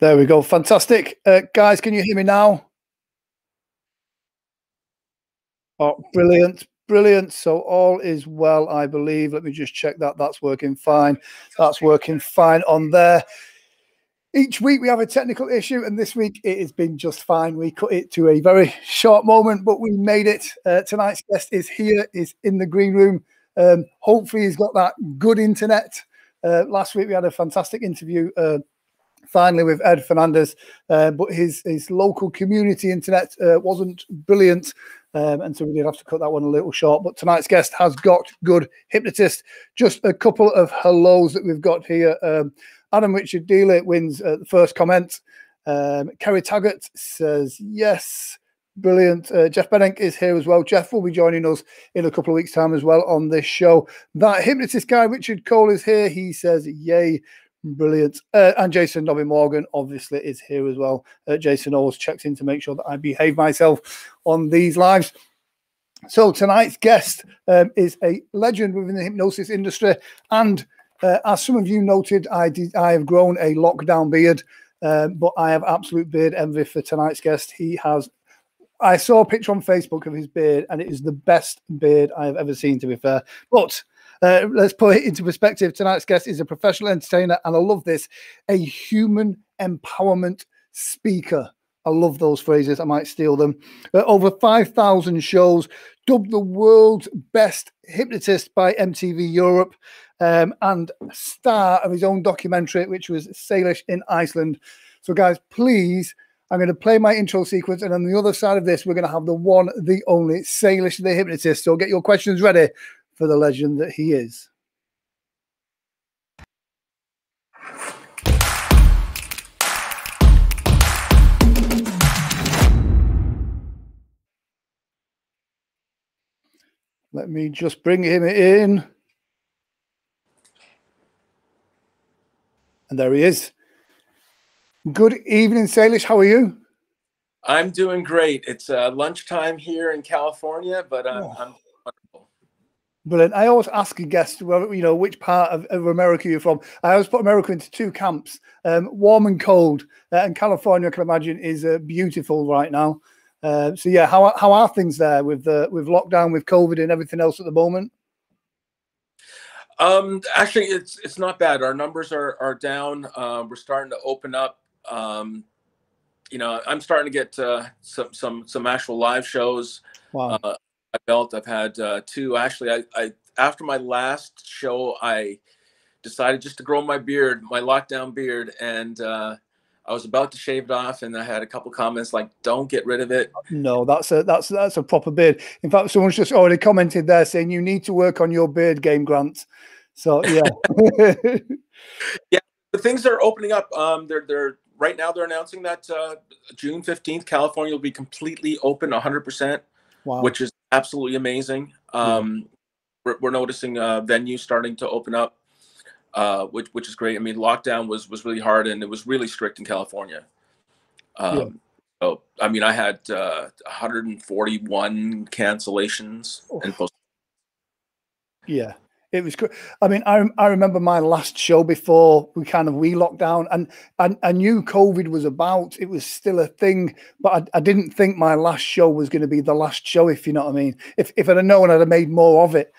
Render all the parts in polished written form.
There we go. Fantastic. Guys, can you hear me now? Oh, brilliant. Brilliant. So all is well, I believe. Let me just check that. That's working fine. That's working fine on there. Each week we have a technical issue, and this week it has been just fine. We cut it to a very short moment, but we made it. Tonight's guest is here, is in the green room. Hopefully he's got that good internet. Last week we had a fantastic interview finally with Ed Fernandez, but his local community internet wasn't brilliant, and so we did have to cut that one a little short. But tonight's guest has got good hypnotist. Just a couple of hellos that we've got here. Adam Richard Dealer wins the first comment. Kerry Taggart says yes. Brilliant. Jeff Benenk is here as well. Jeff will be joining us in a couple of weeks' time as well on this show. That hypnotist guy, Richard Cole, is here. He says yay. Brilliant. And Jason Nobby Morgan obviously is here as well. Jason always checks in to make sure that I behave myself on these lives. So tonight's guest is a legend within the hypnosis industry, and as some of you noted, I have grown a lockdown beard, but I have absolute beard envy for tonight's guest. I saw a picture on Facebook of his beard, and it is the best beard I have ever seen, to be fair. But let's put it into perspective. Tonight's guest is a professional entertainer, and I love this, a human empowerment speaker. I love those phrases. I might steal them. Over 5,000 shows, dubbed the world's best hypnotist by MTV Europe, and star of his own documentary, which was Salish in Iceland. So, guys, please, I'm going to play my intro sequence, and on the other side of this, we're going to have the one, the only Salish the hypnotist. So get your questions ready for the legend that he is. Let me just bring him in. And there he is. Good evening, Salish. How are you? I'm doing great. It's lunchtime here in California, but I'm wonderful. Brilliant. I always ask a guest, which part of America you're from. I always put America into two camps, warm and cold. And California, I can imagine, is beautiful right now. So yeah, how are things there with lockdown, with COVID, and everything else at the moment? Actually, it's not bad. Our numbers are down. We're starting to open up. I'm starting to get some actual live shows. Wow. I've had two. Actually, I after my last show, I decided just to grow my beard, my lockdown beard, and I was about to shave it off, and I had a couple comments like, "Don't get rid of it." No, that's a proper beard. In fact, someone's just already commented there saying you need to work on your beard game, Grant. So yeah, yeah. The things are opening up. They're right now. They're announcing that June 15th, California will be completely open, 100%, wow, which is absolutely amazing. We're noticing venues starting to open up. Which is great. I mean, lockdown was really hard, and it was really strict in California. So, I mean, I had 141 cancellations and post. Yeah, it was good. I mean, I remember my last show before we locked down, and I knew COVID was about. It was still a thing, but I didn't think my last show was going to be the last show, if you know what I mean. If I'd have known, I'd have made more of it.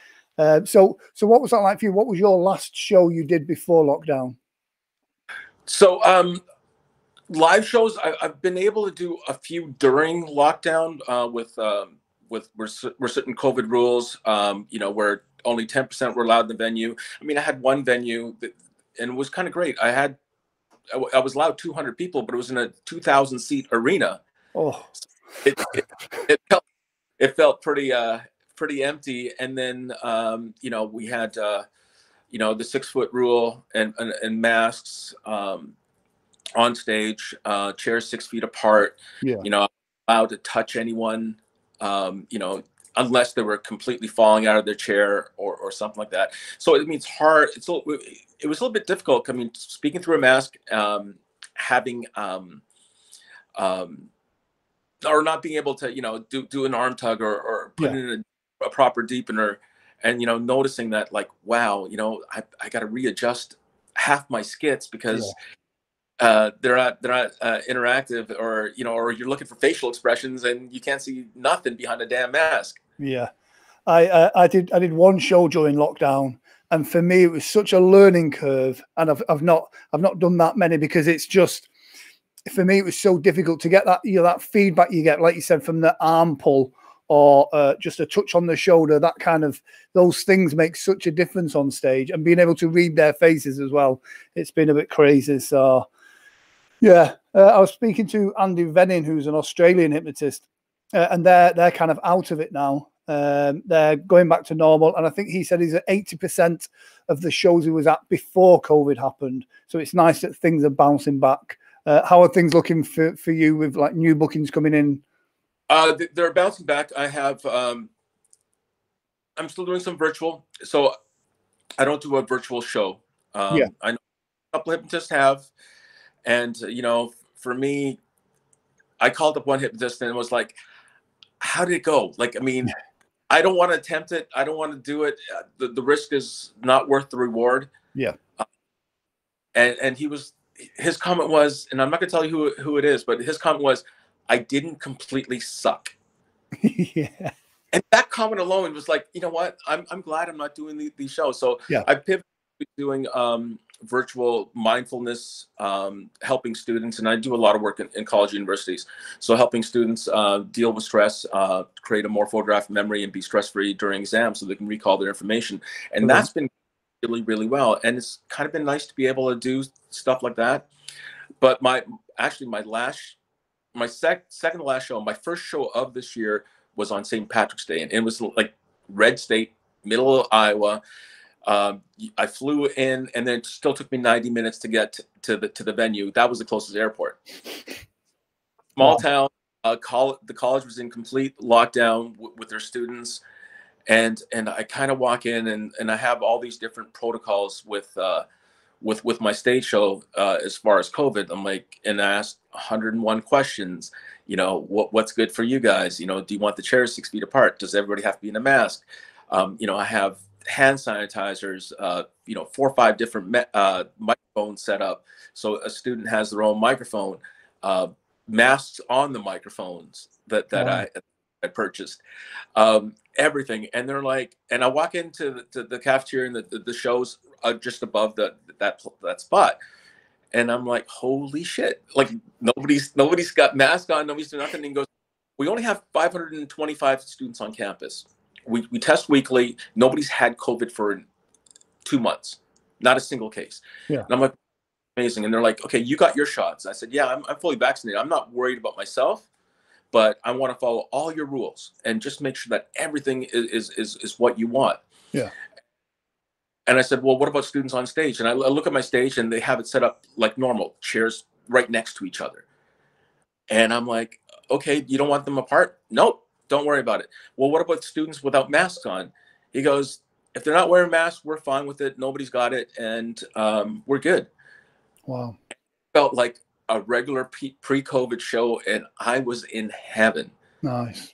So what was that like for you? What was your last show you did before lockdown? So live shows, I've been able to do a few during lockdown with certain COVID rules, where only 10% were allowed in the venue. I mean, I had one venue and it was kind of great. I was allowed 200 people, but it was in a 2,000 seat arena. Oh, it felt pretty empty. And then we had the 6-foot rule and masks on stage, chairs 6 feet apart. Allowed to touch anyone, unless they were completely falling out of their chair or something like that. So I mean, it's hard. It was a little bit difficult. I mean, speaking through a mask, having or not being able to do an arm tug or put in a proper deepener, and noticing that, like, wow, I got to readjust half my skits because they're not interactive, or or you're looking for facial expressions and you can't see nothing behind a damn mask. Yeah, I did one show during lockdown, and for me it was such a learning curve, and I've not done that many, because it's just, for me it was so difficult to get that that feedback you get, like you said, from the arm pull, or just a touch on the shoulder. That kind of, those things make such a difference on stage, and being able to read their faces as well. It's been a bit crazy. So yeah, I was speaking to Andy Venning, who's an Australian hypnotist, and they're kind of out of it now. They're going back to normal, and I think he said he's at 80% of the shows he was at before COVID happened. So it's nice that things are bouncing back. How are things looking for you with like new bookings coming in? They're bouncing back. I have I'm still doing some virtual, so I don't do a virtual show. Yeah. I know a couple hypnotists have, and for me, I called up one hypnotist and it was like, how did it go? Like, I mean, I don't want to attempt it. I don't want to do it. The risk is not worth the reward. Yeah. And his comment was, and I'm not going to tell you who it is, but his comment was, I didn't completely suck. Yeah. And that comment alone was like, you know what? I'm glad I'm not doing these shows. So yeah. I pivoted to doing virtual mindfulness, helping students, and I do a lot of work in college universities. So helping students deal with stress, create a more photographic memory, and be stress-free during exams so they can recall their information. And that's been really, really well. And it's kind of been nice to be able to do stuff like that. But my second to last show, my first show of this year was on St. Patrick's Day, and it was like red state, middle of Iowa. I flew in, and then it still took me 90 minutes to get to the venue. That was the closest airport. Small town. The college was in complete lockdown with their students, and I kind of walk in, and I have all these different protocols with my stage show as far as COVID. I'm like, and I asked 101 questions. What's good for you guys? Do you want the chairs 6 feet apart? Does everybody have to be in a mask? I have hand sanitizers, 4 or 5 different microphones set up. So a student has their own microphone, masks on the microphones that I purchased, everything. And they're like, and I walk into the cafeteria, and the show's just above that spot. And I'm like, holy shit. Like nobody's got masks on. Nobody's doing nothing. And he goes, we only have 525 students on campus. We test weekly. Nobody's had COVID for 2 months. Not a single case. Yeah. And I'm like, amazing. And they're like, okay, you got your shots. I said, yeah, I'm fully vaccinated. I'm not worried about myself, but I want to follow all your rules and just make sure that everything is what you want. Yeah. And I said, well, what about students on stage? And I look at my stage, and they have it set up like normal, chairs right next to each other. And I'm like, okay, you don't want them apart? Nope, don't worry about it. Well, what about students without masks on? He goes, if they're not wearing masks, we're fine with it. Nobody's got it, and we're good. Wow. It felt like a regular pre-COVID show, and I was in heaven. Nice.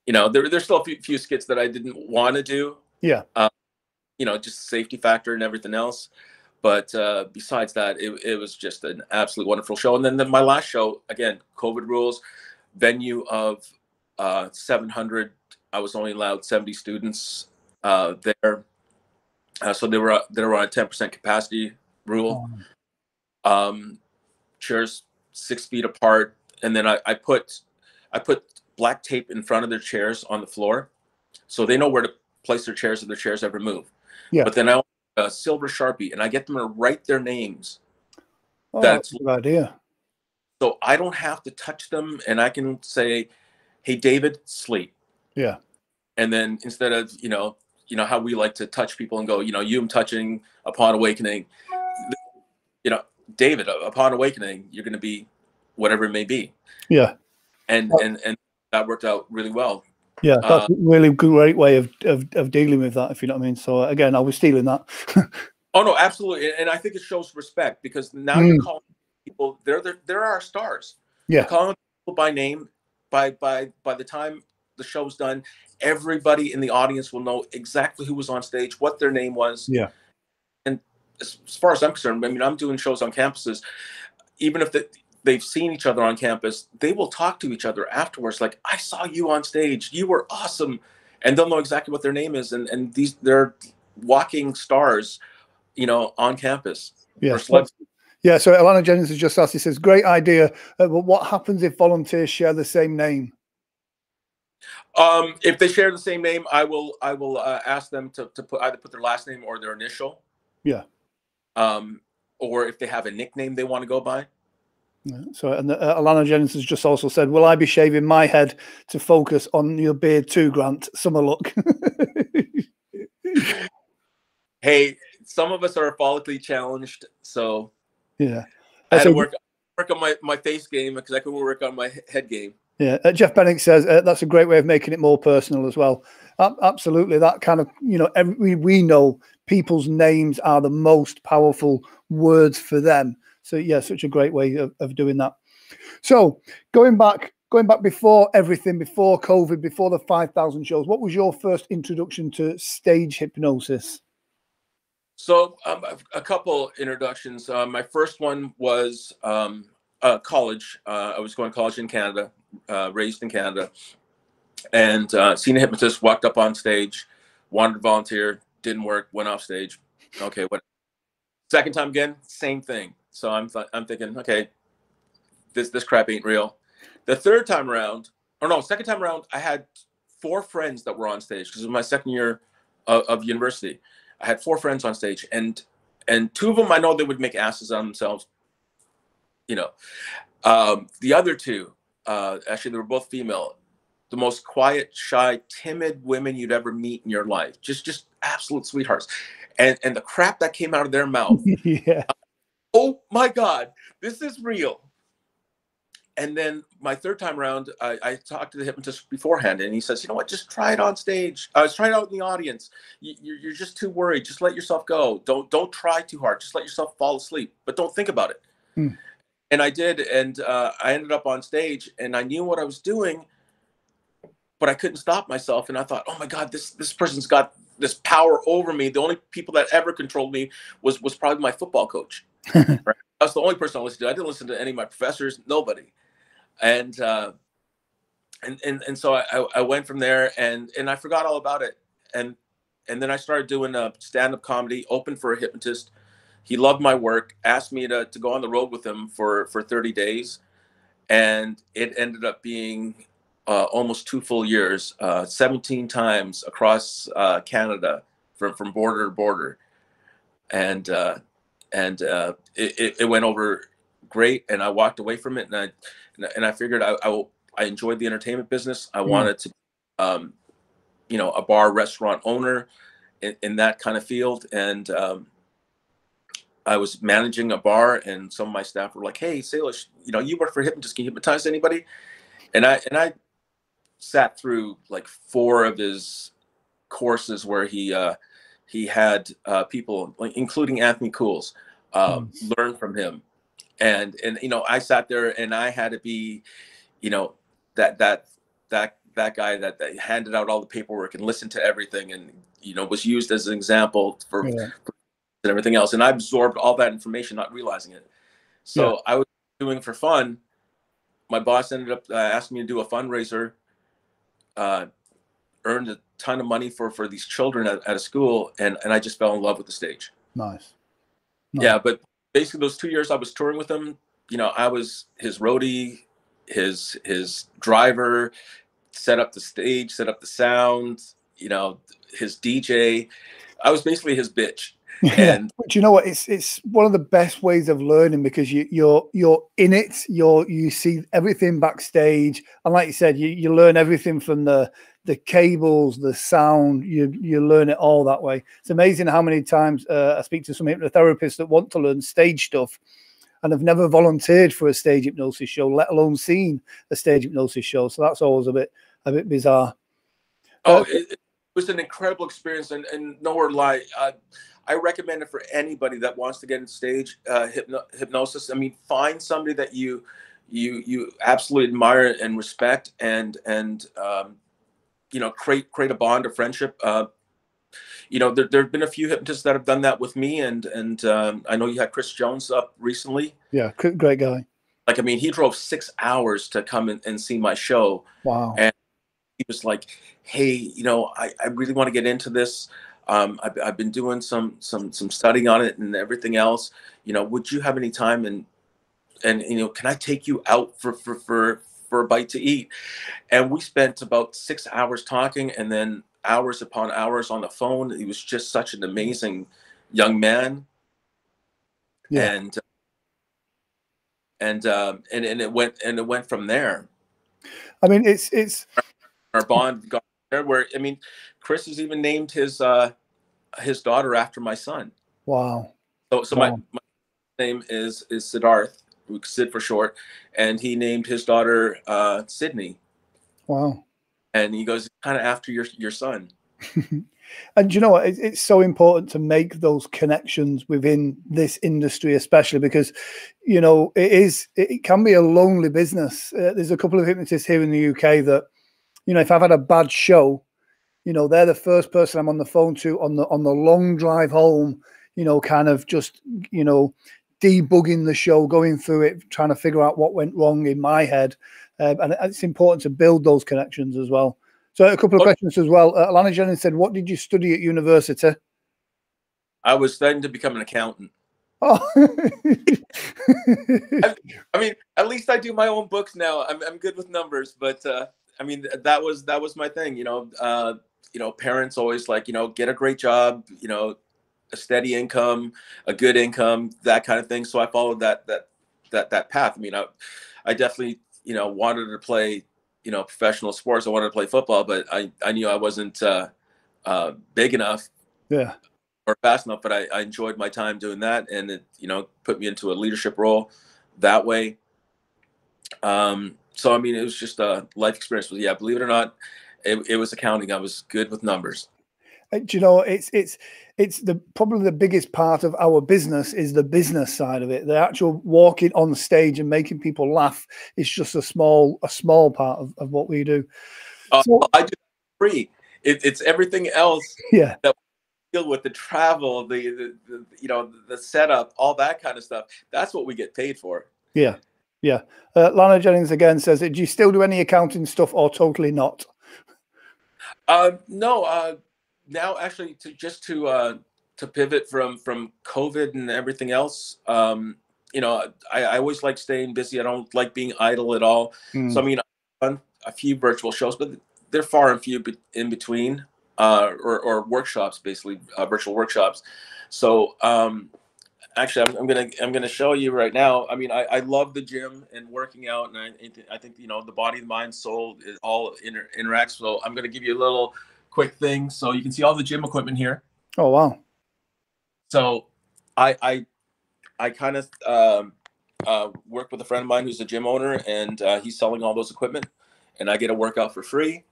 There's still a few skits that I didn't want to do. Yeah. Just safety factor and everything else. But besides that, it was just an absolutely wonderful show. And then my last show, again, COVID rules, venue of 700. I was only allowed 70 students there. So they were on a 10% capacity rule. Chairs 6 feet apart. And then I put black tape in front of their chairs on the floor, so they know where to place their chairs if their chairs ever move. Yeah. But then I a silver Sharpie, and I get them to write their names. Oh, that's a good idea. So I don't have to touch them, and I can say, hey, David, sleep. Yeah. And then instead of, how we like to touch people and go, you am touching upon awakening, David, upon awakening, you're going to be whatever it may be. Yeah. And that worked out really well. Yeah, that's a really great way of dealing with that, if you know what I mean. So again, I was stealing that. Oh no, absolutely, and I think it shows respect, because now you're calling people. They're our stars. Yeah, you're calling people by name. By the time the show's done, everybody in the audience will know exactly who was on stage, what their name was. Yeah. And as far as I'm concerned, I mean, I'm doing shows on campuses. even if they've seen each other on campus, they will talk to each other afterwards. Like, I saw you on stage. You were awesome. And they'll know exactly what their name is. And they're walking stars, on campus. Yes. Yeah. So Alana Jennings has just asked, he says, great idea. But what happens if volunteers share the same name? If they share the same name, I will ask them to either put their last name or their initial. Yeah. Or if they have a nickname they want to go by. Yeah. So, and Alana Jennings has just also said, will I be shaving my head to focus on your beard too, Grant? Summer look. Hey, some of us are follically challenged, so yeah, I had to work on my face game because I couldn't work on my head game. Yeah, Jeff Bennick says that's a great way of making it more personal as well. Absolutely, that kind of, we know people's names are the most powerful words for them. So yeah, such a great way of doing that. So going back before everything, before COVID, before the 5,000 shows, what was your first introduction to stage hypnosis? So a couple introductions. My first one was college. I was going to college in Canada, raised in Canada, and seen a hypnotist, walked up on stage, wanted to volunteer, didn't work, went off stage. Okay, what? Second time again, same thing. So I'm thinking, okay, this crap ain't real. The third time around, second time around, I had 4 friends that were on stage because it was my second year of university. I had 4 friends on stage, and 2 of them, I know they would make asses on themselves. The other 2, actually, they were both female. The most quiet, shy, timid women you'd ever meet in your life. Just absolute sweethearts. And the crap that came out of their mouth. Yeah. Oh my God, this is real. And then my third time around, I talked to the hypnotist beforehand, and he says, you know what, just try it on stage. Try it out in the audience. You're just too worried. Just let yourself go. Don't try too hard. Just let yourself fall asleep, but don't think about it. And I did, and I ended up on stage, and I knew what I was doing, but I couldn't stop myself. And I thought, oh my God, this person's got this power over me. The only people that ever controlled me was probably my football coach. Right? That's the only person I listened to. I didn't listen to any of my professors, nobody. And so I went from there, and I forgot all about it. And then I started doing stand-up comedy, open for a hypnotist. He loved my work, asked me to go on the road with him for 30 days. And it ended up being almost 2 full years, 17 times across Canada from border to border. And it went over great, and I walked away from it, and I figured I enjoyed the entertainment business. I wanted to, a bar restaurant owner in that kind of field, and I was managing a bar, and some of my staff were like, "Hey, Salish, you work for hypnotist. Can you hypnotize anybody?" And I sat through like 4 of his courses where he had people, including Anthony Cools, learn from him. And I sat there, and I had to be, that guy that handed out all the paperwork and listened to everything, and was used as an example for everything else. And I absorbed all that information, not realizing it. So I was doing it for fun. My boss ended up asking me to do a fundraiser, earned a ton of money for these children at a school, and I just fell in love with the stage. Nice. Yeah, but basically those 2 years I was touring with him, I was his roadie, his driver, set up the stage, set up the sound, his DJ. I was basically his bitch. And but you know what? It's one of the best ways of learning, because you're in it. You see everything backstage, and like you said, you learn everything from the cables, the sound. You learn it all that way. It's amazing how many times I speak to some hypnotherapists that want to learn stage stuff and have never volunteered for a stage hypnosis show, let alone seen a stage hypnosis show. So that's always a bit bizarre. It was an incredible experience, and nowhere lie. I recommend it for anybody that wants to get into stage hypnosis. I mean, find somebody that you absolutely admire and respect, and create a bond of friendship. you know, there have been a few hypnotists that have done that with me, and I know you had Chris Jones up recently. Yeah, great guy. Like, I mean, he drove 6 hours to come and see my show. Wow. And he was like, "Hey, you know, I really want to get into this. I've been doing some studying on it and everything else. You know, would you have any time, and you know, can I take you out for a bite to eat?" And we spent about 6 hours talking, and then hours upon hours on the phone. He was just such an amazing young man. Yeah. And it went from there. I mean, it's Our bond got there, where, I mean, Chris has even named his daughter after my son. wow. So Wow. my name is Siddharth, Sid for short, and he named his daughter Sydney. Wow. And he goes, kind of after your son. And you know what? It's so important to make those connections within this industry, especially because, you know, it can be a lonely business. There's a couple of hypnotists here in the UK that, you know, if I've had a bad show, you know, they're the first person I'm on the phone to on the long drive home, you know, kind of just, you know, debugging the show, going through it, trying to figure out what went wrong in my head. And it's important to build those connections as well. So a couple of questions as well. Alana Jennings said, "What did you study at university?" I was studying to become an accountant. Oh, I mean, at least I do my own books now. I'm good with numbers, but I mean, that was my thing. You know, parents always like, you know, get a great job, you know, a steady income, a good income, that kind of thing. So I followed that path. I mean, I definitely, you know, wanted to play, you know, professional sports. I wanted to play football, but I knew I wasn't big enough, yeah, or fast enough. But I enjoyed my time doing that, and it, you know, put me into a leadership role that way. So I mean, it was just a life experience. But yeah, believe it or not, it was accounting. I was good with numbers. do you know, it's probably the biggest part of our business is the business side of it. The actual walking on stage and making people laugh is just a small part of what we do. So, I do free. It's everything else. Yeah. That we deal with, the travel, the you know, the setup, all that kind of stuff. That's what we get paid for. Yeah. Yeah. Lana Jennings again says, "Do you still do any accounting stuff or totally not?" No. Now, actually, to pivot from COVID and everything else, you know, I always like staying busy. I don't like being idle at all. So I mean, I've done a few virtual shows, but they're far and few in between, or workshops, basically, virtual workshops. So actually, I'm gonna show you right now. I mean, I love the gym and working out, and I think, you know, the body, the mind, soul is all interacts. So I'm gonna give you a little quick thing, so you can see all the gym equipment here. Oh wow! So I kind of work with a friend of mine who's a gym owner, and he's selling all those equipment, and I get a workout for free.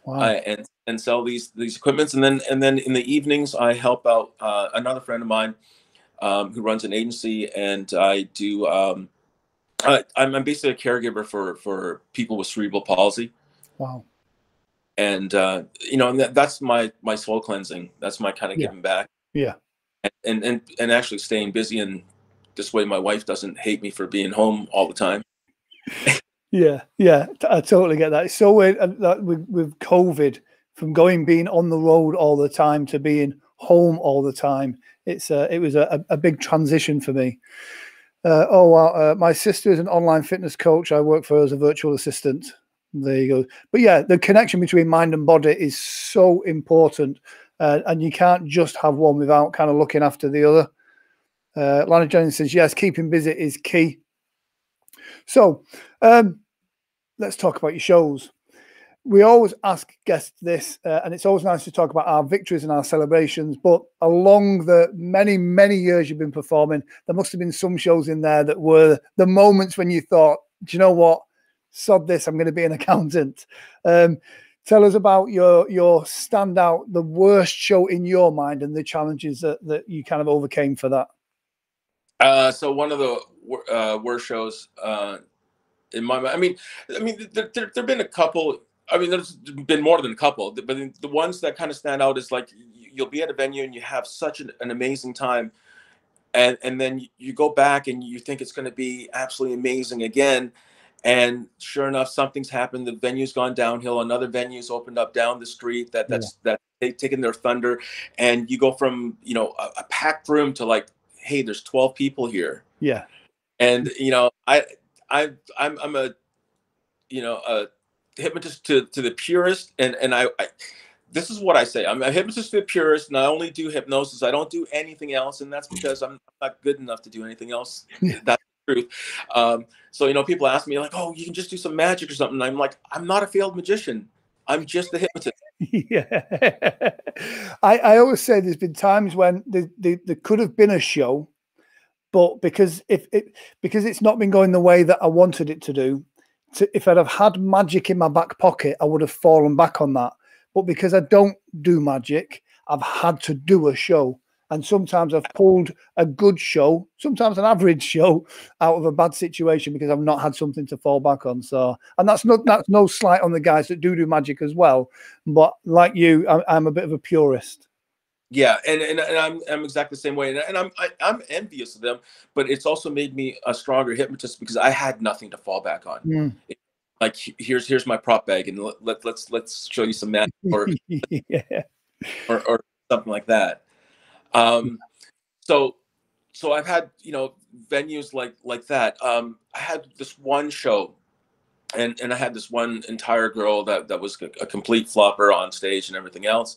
Wow. And sell these equipments, and then in the evenings I help out another friend of mine who runs an agency, and I do. I'm basically a caregiver for people with cerebral palsy. Wow. And you know, and that's my soul cleansing. That's my kind of giving back. Yeah. And actually staying busy, and this way my wife doesn't hate me for being home all the time. Yeah, I totally get that. It's so weird that with COVID, from being on the road all the time to being home all the time. It was a big transition for me. Oh wow! My sister is an online fitness coach. I work for her as a virtual assistant. There you go. But yeah, the connection between mind and body is so important, and you can't just have one without kind of looking after the other. Lana Jennings says, yes, keeping busy is key. So let's talk about your shows. We always ask guests this, and it's always nice to talk about our victories and our celebrations. But along the many, many years you've been performing, there must have been some shows in there that were the moments when you thought, do you know what? Sod this, I'm going to be an accountant. Tell us about your standout, the worst show in your mind, and the challenges that you kind of overcame for that. So one of the worst shows in my mind. I mean, there've been a couple. I mean, there's been more than a couple, but the ones that kind of stand out is like you'll be at a venue and you have such an amazing time, and then you go back and you think it's going to be absolutely amazing again, and sure enough, something's happened. The venue's gone downhill. Another venue's opened up down the street that they've taken their thunder, and you go from a packed room to like, hey, there's 12 people here. Yeah. And I'm a a hypnotist to the purist, and I this is what I say. I'm a hypnotist to the purist, and I only do hypnosis. I don't do anything else, and that's because I'm not good enough to do anything else. That's the truth. So people ask me like, "Oh, you can just do some magic or something." And I'm like, "I'm not a failed magician. I'm just a hypnotist." Yeah. I always say there's been times when there could have been a show, but because it's not been going the way that I wanted it to do, if I'd have had magic in my back pocket, I would have fallen back on that. But because I don't do magic, I've had to do a show. And sometimes I've pulled a good show, sometimes an average show, out of a bad situation because I've not had something to fall back on. So, and that's no slight on the guys that do magic as well. But like you, I'm a bit of a purist. Yeah, and I'm exactly the same way, and I'm envious of them, but it's also made me a stronger hypnotist because I had nothing to fall back on. Like here's my prop bag, and let's show you some magic or yeah. or something like that. So I've had venues like that. I had this one show, and I had this one entire girl that was a complete flopper on stage and everything else.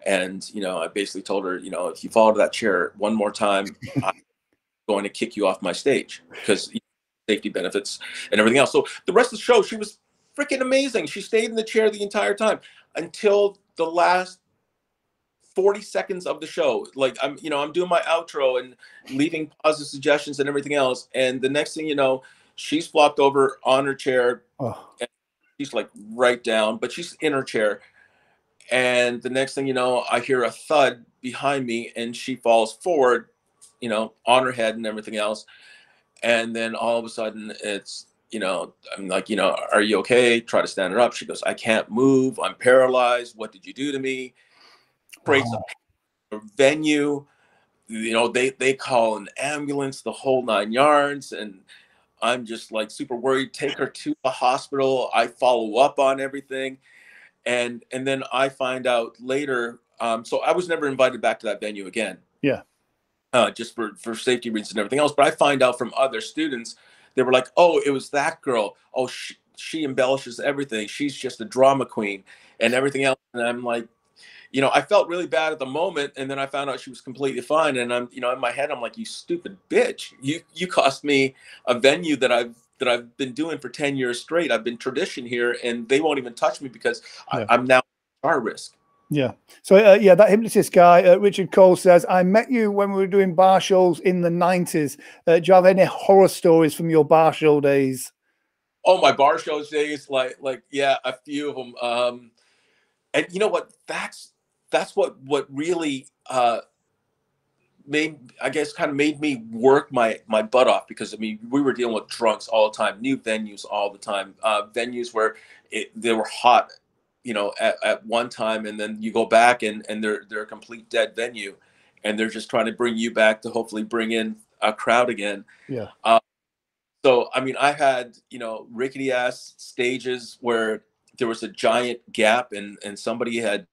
And, I basically told her, if you fall to that chair one more time, I'm going to kick you off my stage because safety benefits and everything else. So the rest of the show, she was freaking amazing. She stayed in the chair the entire time until the last 40 seconds of the show. Like I'm doing my outro and leaving positive suggestions and everything else. And the next thing you know, she's flopped over on her chair. Oh. And she's like right down, but she's in her chair. And the next thing you know, I hear a thud behind me and she falls forward, on her head and everything else. And then all of a sudden it's, I'm like, are you okay? Try to stand her up. She goes, I can't move. I'm paralyzed. What did you do to me? Breaks a venue. They call an ambulance, the whole 9 yards. And I'm just like super worried. Take her to the hospital. I follow up on everything. And then I find out later, so I was never invited back to that venue again. Yeah. Just for safety reasons and everything else. But I find out from other students, they were like, oh, it was that girl. Oh, she embellishes everything. She's just a drama queen and everything else. And I'm like, I felt really bad at the moment. And then I found out she was completely fine. And I'm, in my head, I'm like, you stupid bitch. You cost me a venue that I've been doing for 10 years straight. I've been tradition here and they won't even touch me because I'm now at risk. Yeah. So, that hypnotist guy, Richard Cole, says, I met you when we were doing bar shows in the 90s. Do you have any horror stories from your bar show days? Oh, my bar shows days, like yeah, a few of them. And you know what? That's what really made me work my butt off, because we were dealing with drunks all the time, new venues all the time, venues where they were hot, at one time, and then you go back and they're a complete dead venue, and they're just trying to bring you back to hopefully bring in a crowd again. Yeah. So I had rickety ass stages where there was a giant gap and somebody had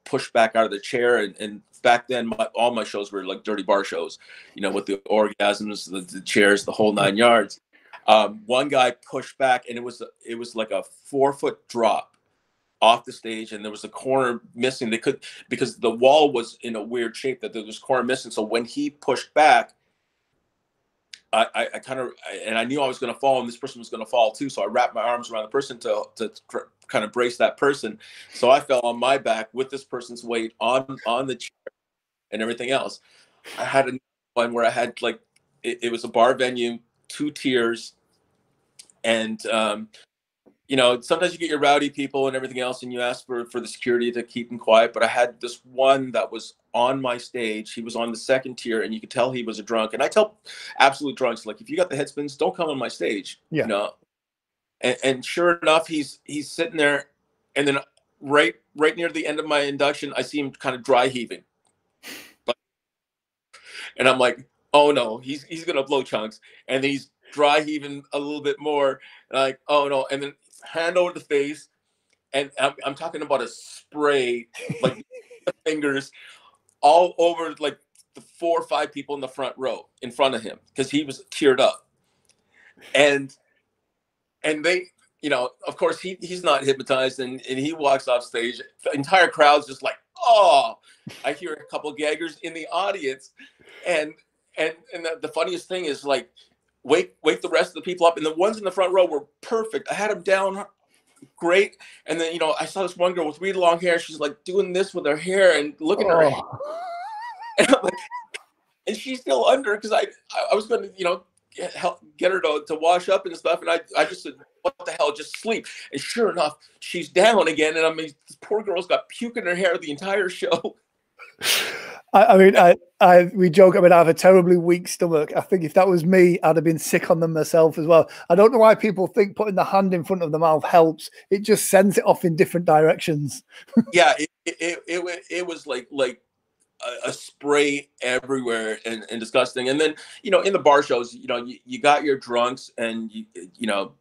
pushed back out of the chair, and back then all my shows were like dirty bar shows, with the orgasms, the chairs, the whole 9 yards. One guy pushed back and it was like a 4-foot drop off the stage, and there was a corner missing. Because the wall was in a weird shape, that there was a corner missing. So when he pushed back, I I knew I was going to fall, and this person was going to fall too. So I wrapped my arms around the person to kind of brace that person. So I fell on my back with this person's weight on the chair and everything else. I had one where I had it was a bar venue, 2 tiers, and sometimes you get your rowdy people and everything else, and you ask for the security to keep them quiet. But I had this one that was on my stage. He was on the 2nd tier, and you could tell he was a drunk. And I tell absolute drunks, like, if you got the head spins, don't come on my stage. Yeah. And sure enough, he's sitting there, and then right near the end of my induction, I see him kind of dry heaving, and I'm like, oh no, he's gonna blow chunks, and he's dry heaving a little bit more, like, oh no, and then hand over the face, and I'm talking about a spray, like fingers all over, like the 4 or 5 people in the front row in front of him, because he was teared up, and they, you know, of course he's not hypnotized, and he walks off stage. The entire crowd's just like, oh. I hear a couple of gaggers in the audience, and the funniest thing is, like, wake the rest of the people up, and the ones in the front row were perfect. I had them down great, and then, you know, I saw this one girl with really long hair. She's like doing this with her hair and looking at her hair. And I'm like, and she's still under, because I was going to, you know, get her to wash up and stuff, and I just said, what the hell, just sleep. And sure enough, she's down again, and I mean, this poor girl's got puke in her hair the entire show. I mean, we joke. I mean, I have a terribly weak stomach. I think if that was me, I'd have been sick on them myself as well. I don't know why people think putting the hand in front of the mouth helps. It just sends it off in different directions. Yeah, it was like a spray everywhere, and disgusting. And then, you know, in the bar shows, you know, you got your drunks, and you know,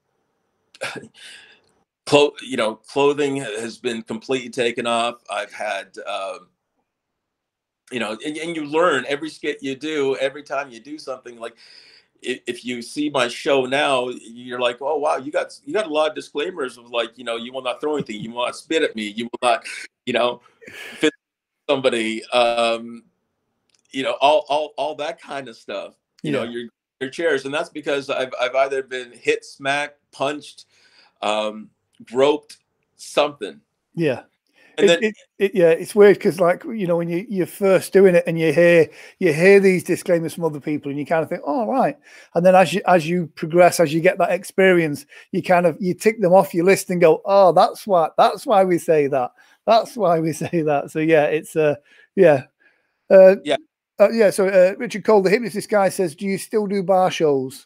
clothing has been completely taken off. I've had you know, and you learn every skit you do, every time you do something. Like, if you see my show now, you're like, oh wow, you got a lot of disclaimers of, like, you know, you will not throw anything, you will not spit at me, you will not, you know, fit somebody, you know, all that kind of stuff, you know, your chairs. And that's because I've either been hit, smacked, punched, groped, something. Yeah. And then yeah, it's weird, because, like, you know, when you're first doing it, and you hear these disclaimers from other people, and you kind of think, oh right, and then as you progress, as you get that experience, you tick them off your list and go, oh, that's why we say that. That's why we say that. So yeah, it's yeah. So Richard Cole, the hypnotist guy, says, do you still do bar shows?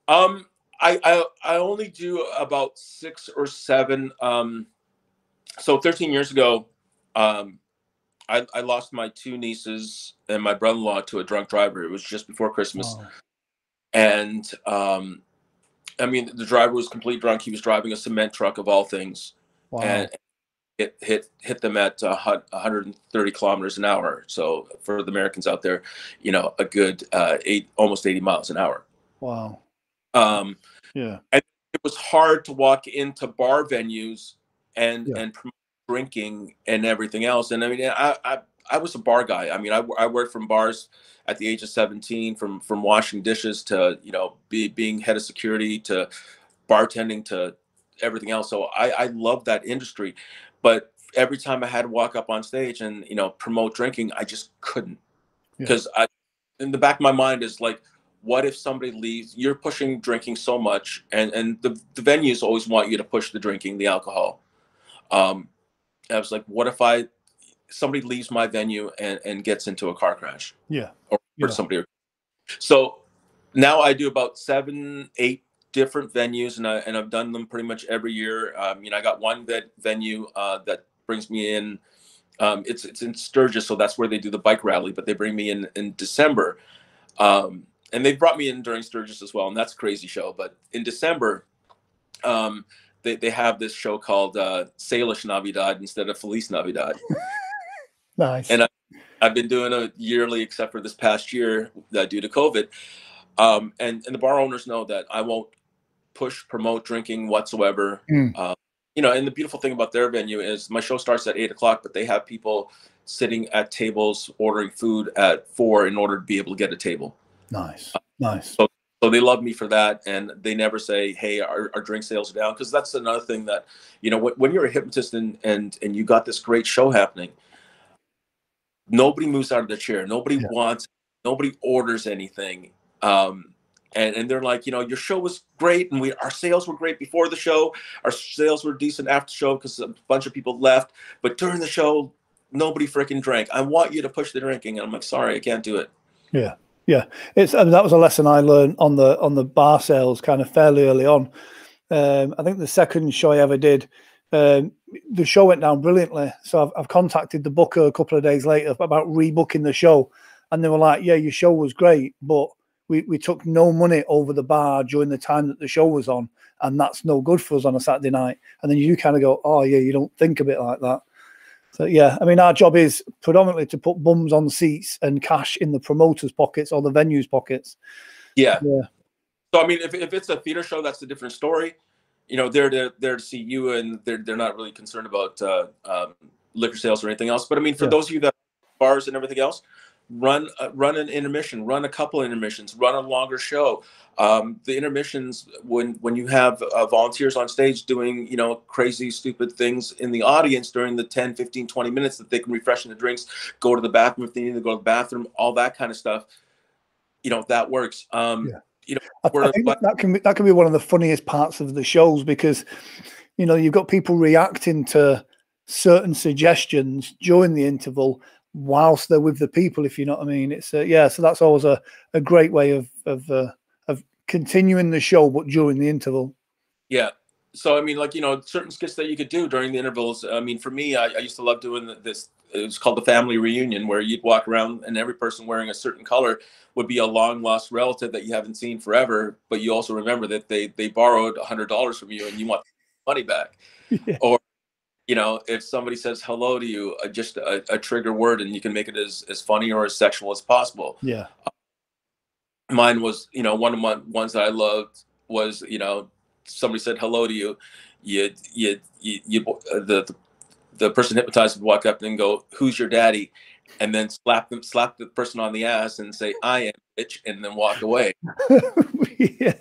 I only do about 6 or 7. So 13 years ago, I lost my 2 nieces and my brother-in-law to a drunk driver. It was just before Christmas. Oh. And I mean, the driver was completely drunk. He was driving a cement truck, of all things. Wow. And it hit them at 130 kilometers an hour. So for the Americans out there, you know, a good almost 80 miles an hour. Wow. Yeah. And it was hard to walk into bar venues and promote drinking and everything else. And I mean, I was a bar guy. I mean, I worked from bars at the age of 17, from washing dishes to, you know, being head of security to bartending to everything else. So I love that industry. But every time I had to walk up on stage and, you know, promote drinking, I just couldn't, because in the back of my mind is like, what if somebody leaves? You're pushing drinking so much, and the venues always want you to push the drinking, the alcohol. I was like, what if somebody leaves my venue and gets into a car crash? Yeah. Or somebody. So now I do about 7, 8 different venues, and I've done them pretty much every year. You know, I got one venue that brings me in. It's in Sturgis, so that's where they do the bike rally, but they bring me in December. And they brought me in during Sturgis as well, and that's a crazy show. But in December, they have this show called Salish Navidad instead of Feliz Navidad. Nice. And I've been doing a yearly, except for this past year due to COVID. And the bar owners know that I won't promote drinking whatsoever. You know, and the beautiful thing about their venue is my show starts at 8 o'clock, but they have people sitting at tables ordering food at 4 in order to be able to get a table. Nice. Nice. So they love me for that, and they never say, hey, our drink sales are down, because that's another thing that, you know, when you're a hypnotist and you got this great show happening, nobody moves out of their chair, nobody orders anything, and they're like, you know, your show was great, and our sales were great before the show, our sales were decent after the show because a bunch of people left, but during the show nobody freaking drank. I want you to push the drinking. And I'm like, sorry, I can't do it. Yeah. Yeah, that was a lesson I learned on the bar sales kind of fairly early on. I think the second show I ever did, the show went down brilliantly. So I've contacted the booker a couple of days later about rebooking the show, and they were like, "Yeah, your show was great, but we took no money over the bar during the time that the show was on, and that's no good for us on a Saturday night." And then you kind of go, "Oh yeah, you don't think of it like that." So yeah, I mean, our job is predominantly to put bums on seats and cash in the promoters' pockets or the venues' pockets. Yeah. So I mean, if it's a theater show, that's a different story. You know, they're there to see you, and they're not really concerned about liquor sales or anything else. But I mean, for those of you that bars and everything else, run an intermission, run a couple of intermissions, run a longer show. The intermissions, when you have volunteers on stage doing, you know, crazy, stupid things in the audience during the 10, 15, 20 minutes that they can refresh in the drinks, go to the bathroom if they need to go to the bathroom, all that kind of stuff, you know, that works. You know, I think that can be one of the funniest parts of the shows, because, you know, you've got people reacting to certain suggestions during the interval whilst they're with the people, if you know what I mean. It's so that's always a great way of continuing the show, but during the interval. Yeah. So I mean, like, you know, certain skits that you could do during the intervals. I mean, for me, I used to love doing this. It was called the family reunion, where you'd walk around and every person wearing a certain color would be a long lost relative that you haven't seen forever, but you also remember that they borrowed $100 from you and you want money back. Yeah. Or, you know, if somebody says hello to you, just a trigger word, and you can make it as funny or as sexual as possible. Yeah. Mine was, you know, one of my ones that I loved was, you know, somebody said hello to you, the person hypnotized would walk up and go, "Who's your daddy?" And then slap the person on the ass and say, "I am, bitch," and then walk away. Yeah.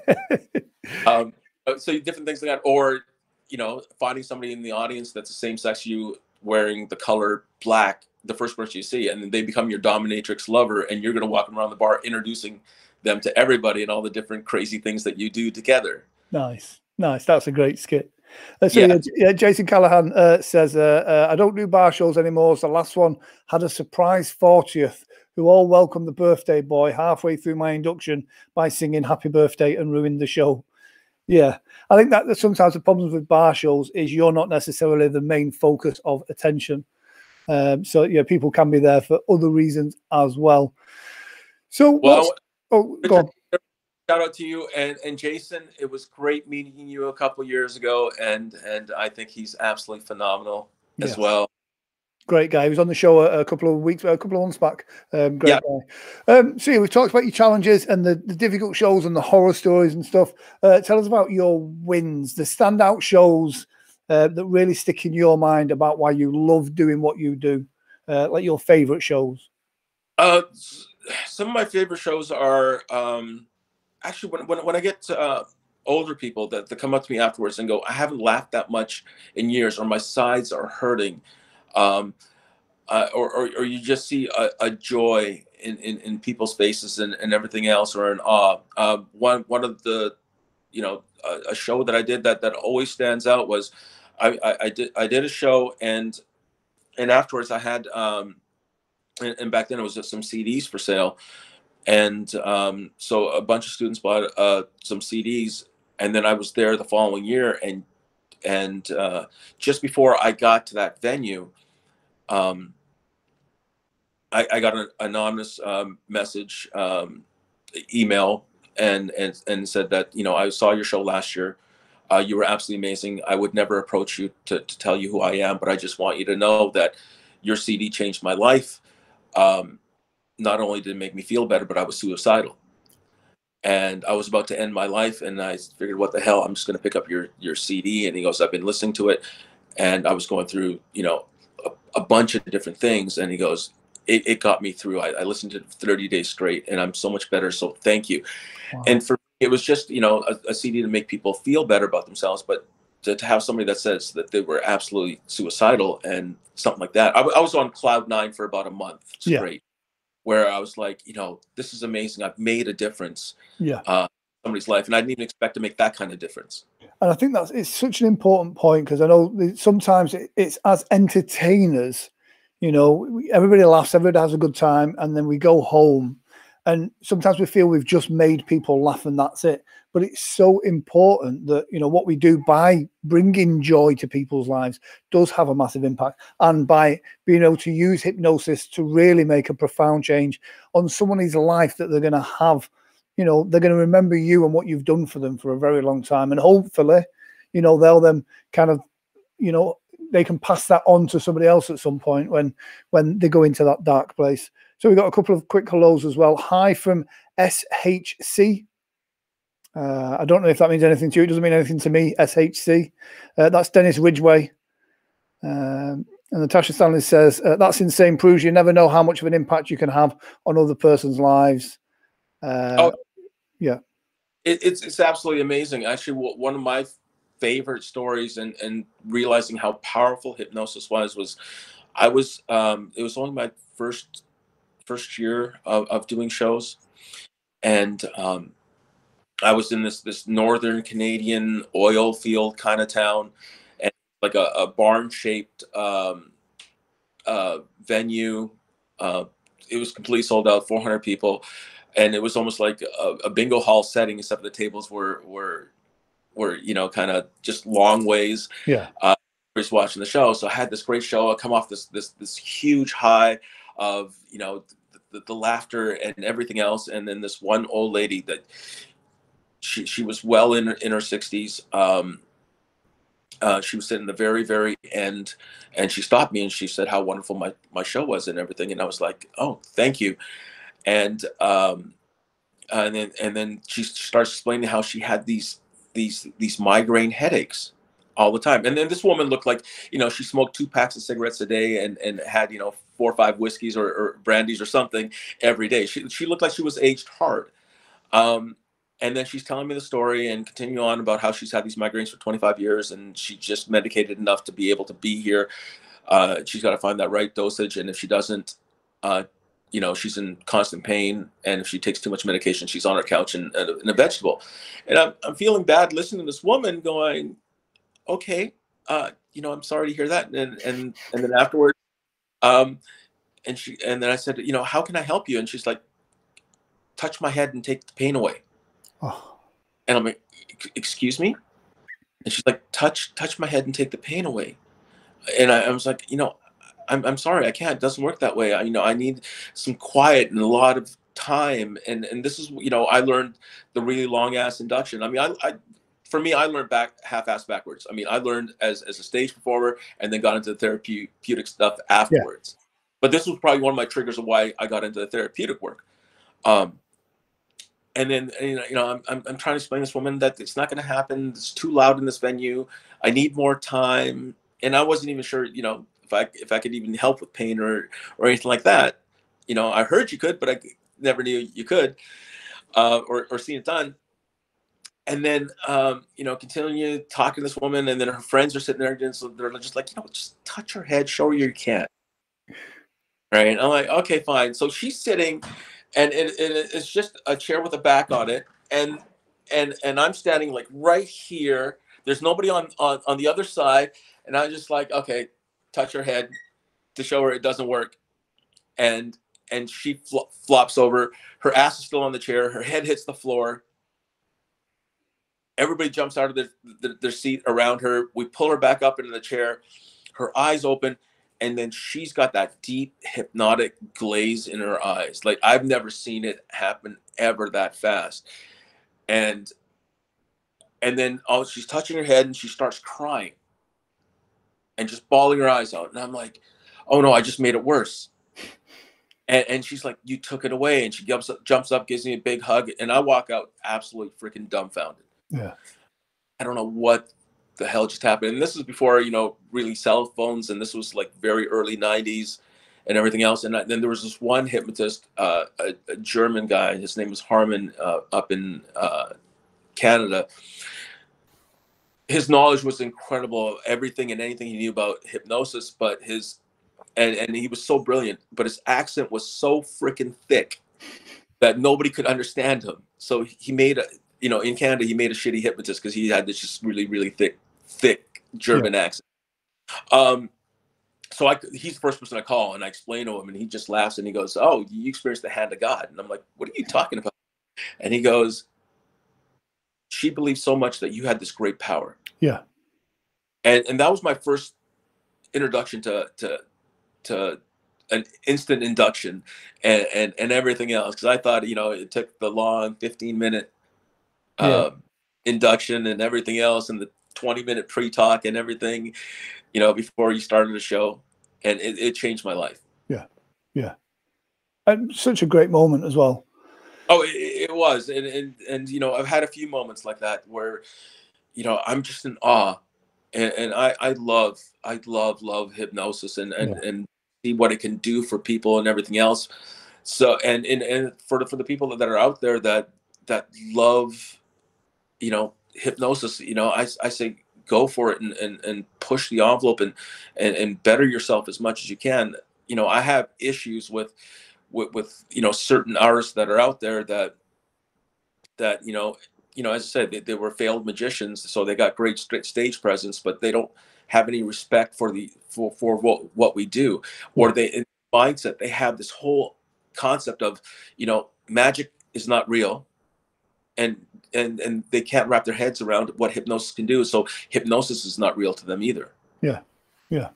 So different things like that, or, you know, finding somebody in the audience that's the same sex you, wearing the color black, the first person you see, and then they become your dominatrix lover, and you're going to walk around the bar introducing them to everybody and all the different crazy things that you do together. Nice. That's a great skit. Jason Callahan says, "I don't do bar shows anymore. So the last one had a surprise 40th who all welcomed the birthday boy halfway through my induction by singing happy birthday and ruined the show." Yeah, I think that sometimes the problems with bar shows is you're not necessarily the main focus of attention. So yeah, people can be there for other reasons as well. So go on. Shout out to you and Jason. It was great meeting you a couple years ago, and I think he's absolutely phenomenal as well. Great guy. He was on the show a couple of months back. Great guy. So yeah, we've talked about your challenges and the difficult shows and the horror stories and stuff. Tell us about your wins, the standout shows that really stick in your mind about why you love doing what you do, like your favorite shows. Some of my favorite shows are actually when I get older people that come up to me afterwards and go, "I haven't laughed that much in years," or "My sides are hurting," or you just see a joy in people's faces and everything else, or an awe. One of the, you know, a show that I did that always stands out was I did a show, and afterwards I had and back then it was just some CDs for sale. And so a bunch of students bought some CDs, and then I was there the following year, and just before I got to that venue, I got an anonymous message, email, and said that, you know, "I saw your show last year. You were absolutely amazing. I would never approach you to tell you who I am, but I just want you to know that your CD changed my life. Not only did it make me feel better, but I was suicidal. And I was about to end my life, and I figured, what the hell, I'm just going to pick up your CD." And he goes, "I've been listening to it, and I was going through, you know, a bunch of different things." And he goes, it got me through. I listened to it 30 days straight, and I'm so much better. So thank you." Wow. And for me, it was just, you know, a CD to make people feel better about themselves, but to have somebody that says that they were absolutely suicidal and something like that. I was on cloud 9 for about a month straight. Where I was like, you know, this is amazing. I've made a difference in somebody's life, and I didn't even expect to make that kind of difference. And I think it's such an important point, because I know sometimes it's as entertainers, you know, everybody laughs, everybody has a good time, and then we go home And sometimes we feel we've just made people laugh and that's it. But it's so important that, you know, what we do by bringing joy to people's lives does have a massive impact. And by being able to use hypnosis to really make a profound change on somebody's life that they're going to have, you know, they're going to remember you and what you've done for them for a very long time. And hopefully, you know, they'll then kind of, you know, they can pass that on to somebody else at some point when they go into that dark place. So we've got a couple of quick hellos as well. Hi from SHC. I don't know if that means anything to you. It doesn't mean anything to me, SHC. That's Dennis Ridgway. And Natasha Stanley says, that's insane. Proves you never know how much of an impact you can have on other person's lives. Yeah. It's absolutely amazing. Actually, one of my favorite stories and realizing how powerful hypnosis was I was it was only my first year of doing shows, and I was in this northern Canadian oil field kind of town, and like a barn shaped venue. It was completely sold out, 400 people, and it was almost like a bingo hall setting, except the tables were you know, kind of just long ways. Yeah. Was watching the show, so I had this great show. I come off this huge high of, you know, the laughter and everything else, and then this one old lady that she was well in her 60s. She was sitting in the very, very end, and she stopped me and she said how wonderful my show was and everything, and I was like, oh, thank you. And then she starts explaining how she had these migraine headaches all the time. And then this woman looked like, you know, she smoked 2 packs of cigarettes a day and had, you know, 4 or 5 whiskeys or brandies or something every day. She looked like she was aged hard. And then she's telling me the story and continue on about how she's had these migraines for 25 years and she just medicated enough to be able to be here. She's got to find that right dosage. And if she doesn't, you know, she's in constant pain. And if she takes too much medication, she's on her couch and a vegetable. And I'm feeling bad listening to this woman going, okay, you know, I'm sorry to hear that. And then afterward, and then I said, you know, how can I help you? And she's like, touch my head and take the pain away. Oh. And I'm like, excuse me? And she's like, touch my head and take the pain away. And I was like, you know, I'm sorry, I can't. It doesn't work that way. You know, I need some quiet and a lot of time. And this is, you know, I learned the really long ass induction. I mean, for me, I learned half-assed backwards. I mean, I learned as a stage performer and then got into the therapeutic stuff afterwards. Yeah. But this was probably one of my triggers of why I got into the therapeutic work. And then, you know, I'm trying to explain to this woman that it's not going to happen. It's too loud in this venue. I need more time. And I wasn't even sure, you know, if I could even help with pain or anything like that. You know, I heard you could, but I never knew you could, or seen it done. And then, you know, continue talking to this woman, and then her friends are sitting there, and so they're just like, you know, just touch her head, show her you can. Right? And I'm like, okay, fine. So she's sitting, and it's just a chair with a back on it, and I'm standing like right here. There's nobody on the other side, and I'm just like, okay, touch her head to show her it doesn't work, and she flops over. Her ass is still on the chair. Her head hits the floor. Everybody jumps out of their seat around her. We pull her back up into the chair. Her eyes open, and then she's got that deep hypnotic glaze in her eyes. Like, I've never seen it happen ever that fast. And then she's touching her head, and she starts crying and just bawling her eyes out. And I'm like, oh no, I just made it worse. And she's like, you took it away. And she jumps up, gives me a big hug, and I walk out absolutely freaking dumbfounded. Yeah. I don't know what the hell just happened. And this was before, you know, really cell phones. And this was like very early 90s and everything else. And then there was this one hypnotist, a German guy. His name was Harman, up in Canada. His knowledge was incredible, everything and anything he knew about hypnosis, but and he was so brilliant, but his accent was so freaking thick that nobody could understand him. So he made you know, in Canada, he made a shitty hypnotist because he had this just really, really thick German accent. so he's the first person I call, and I explain to him, and he just laughs and he goes, "Oh, you experienced the hand of God." And I'm like, "What are you talking about?" And he goes, "She believed so much that you had this great power." Yeah. And that was my first introduction to an instant induction and everything else, because I thought, it took the long 15-minute Yeah. induction and everything else, and the 20-minute pre-talk and everything, before you started the show, and it changed my life. Yeah. Yeah. And such a great moment as well. Oh, it was, and I've had a few moments like that where, I'm just in awe, and I love hypnosis and see what it can do for people and everything else. So and for the people that are out there that love, hypnosis, I say go for it and push the envelope and better yourself as much as you can. I have issues with certain artists that are out there that as I said, they were failed magicians, so they got great stage presence, but they don't have any respect for what we do, or they in mindset they have this whole concept of magic is not real, and and they can't wrap their heads around what hypnosis can do. So hypnosis is not real to them either. Yeah. Yeah.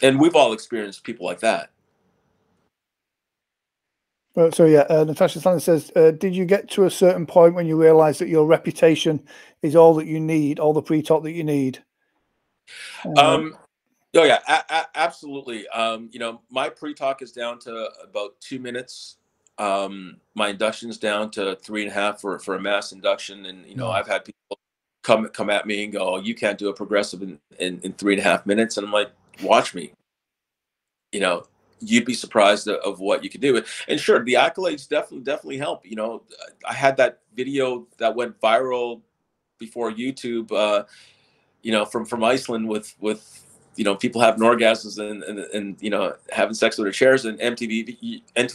And we've all experienced people like that. So yeah, Natasha Stanley says, did you get to a certain point when you realized that your reputation is all that you need, all the pre-talk that you need? Oh yeah, absolutely. My pre-talk is down to about 2 minutes. My induction's down to 3.5 for a mass induction, and Nice. I've had people come at me and go, "Oh, you can't do a progressive in 3.5 minutes," and I'm like, "Watch me." You'd be surprised of what you can do. And sure, the accolades definitely help. I had that video that went viral before YouTube, from Iceland with people having orgasms and having sex with their chairs, and MTV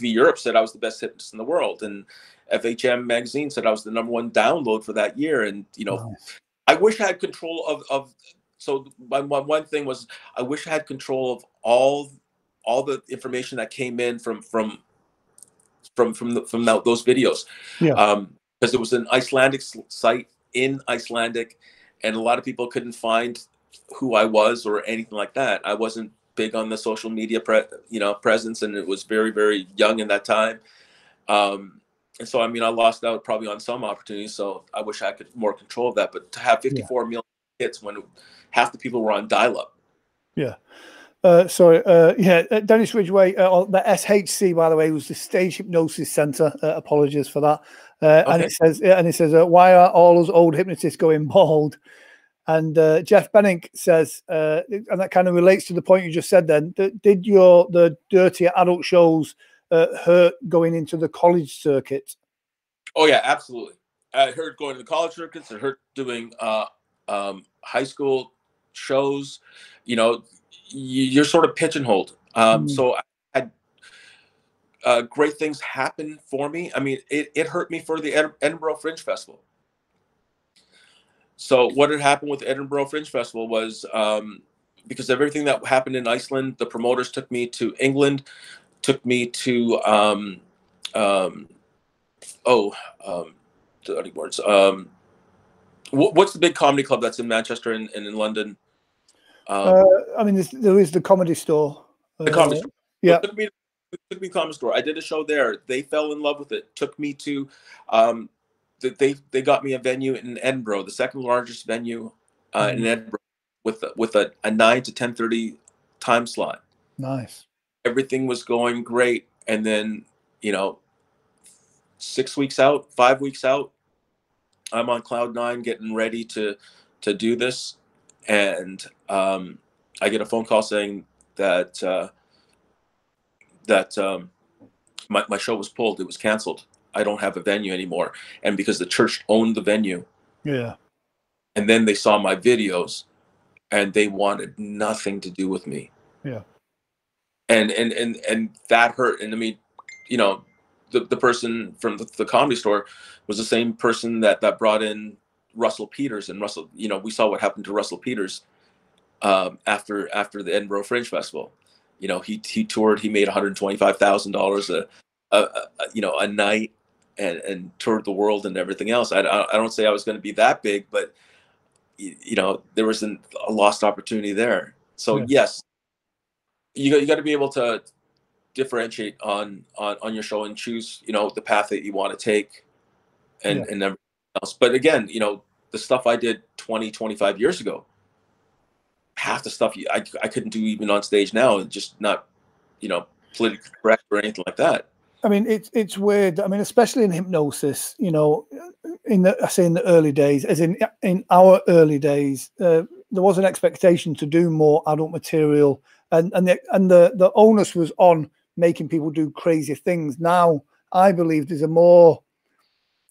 Europe said I was the best hypnotist in the world, and FHM magazine said I was the #1 download for that year. And Nice. I wish I had control of so my one thing was, I wish I had control of all the information that came in from those videos. Yeah. Because it was an Icelandic site in Icelandic, and a lot of people couldn't find who I was or anything like that. I wasn't big on the social media presence, and it was very, very young in that time. And so, I lost out probably on some opportunities. So I wish I could more control of that. But to have 54 million hits when half the people were on dial-up. Yeah. Dennis Ridgway, the SHC, by the way, was the Stage Hypnosis Center. Apologies for that. And it says, why are all those old hypnotists going bald? And Jeff Benink says, and that kind of relates to the point you just said then, did the dirtier adult shows hurt going into the college circuit? Oh yeah, absolutely. I heard going to the college circuits. I heard doing high school shows. You're sort of pigeonholed. So I had great things happen for me. It hurt me for the Edinburgh Fringe Festival. So what had happened with the Edinburgh Fringe Festival was, because of everything that happened in Iceland, the promoters took me to England, took me to dirty words. What's the big comedy club that's in Manchester and in London? There is the Comedy Store. The Comedy Store. Yeah. Took me to the Comedy Store. I did a show there. They fell in love with it. Took me to, they got me a venue in Edinburgh, the second largest venue in Edinburgh, with a 9 to 10:30 time slot. Nice. Everything was going great, and then 6 weeks out, 5 weeks out, I'm on cloud 9 getting ready to do this, and I get a phone call saying that my show was pulled. It was canceled. I don't have a venue anymore. And because the church owned the venue. Yeah. And then they saw my videos and they wanted nothing to do with me. Yeah. And that hurt. And the person from the Comedy Store was the same person that brought in Russell Peters. And Russell, we saw what happened to Russell Peters. after the Edinburgh Fringe Festival. You know, he toured. He made $125,000 a night, and toured the world and everything else. I don't say I was going to be that big, but you know, there was a lost opportunity there. So Yeah. yes, you got to be able to differentiate on your show and choose, you know, the path that you want to take, and Yeah. everything else. But again, you know, the stuff I did 20-25 years ago, half the stuff I couldn't do even on stage now, just not, you know, politically correct or anything like that. I mean, it's weird. I mean, especially in hypnosis, you know, I say in the early days, as in our early days, there was an expectation to do more adult material, and the onus was on making people do crazy things. Now, I believe there's a more,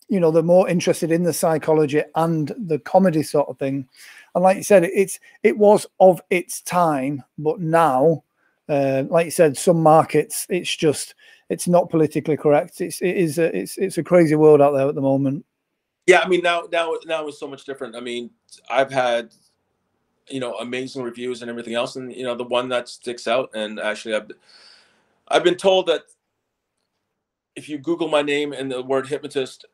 you know, they're more interested in the psychology and the comedy sort of thing. And like you said, it was of its time, but now, like you said, some markets, it's not politically correct. It's a crazy world out there at the moment. Yeah, I mean, now it's so much different. I mean, I've had, you know, amazing reviews and everything else, and you know, the one that sticks out, and actually I've been told that if you Google my name and the word hypnotist,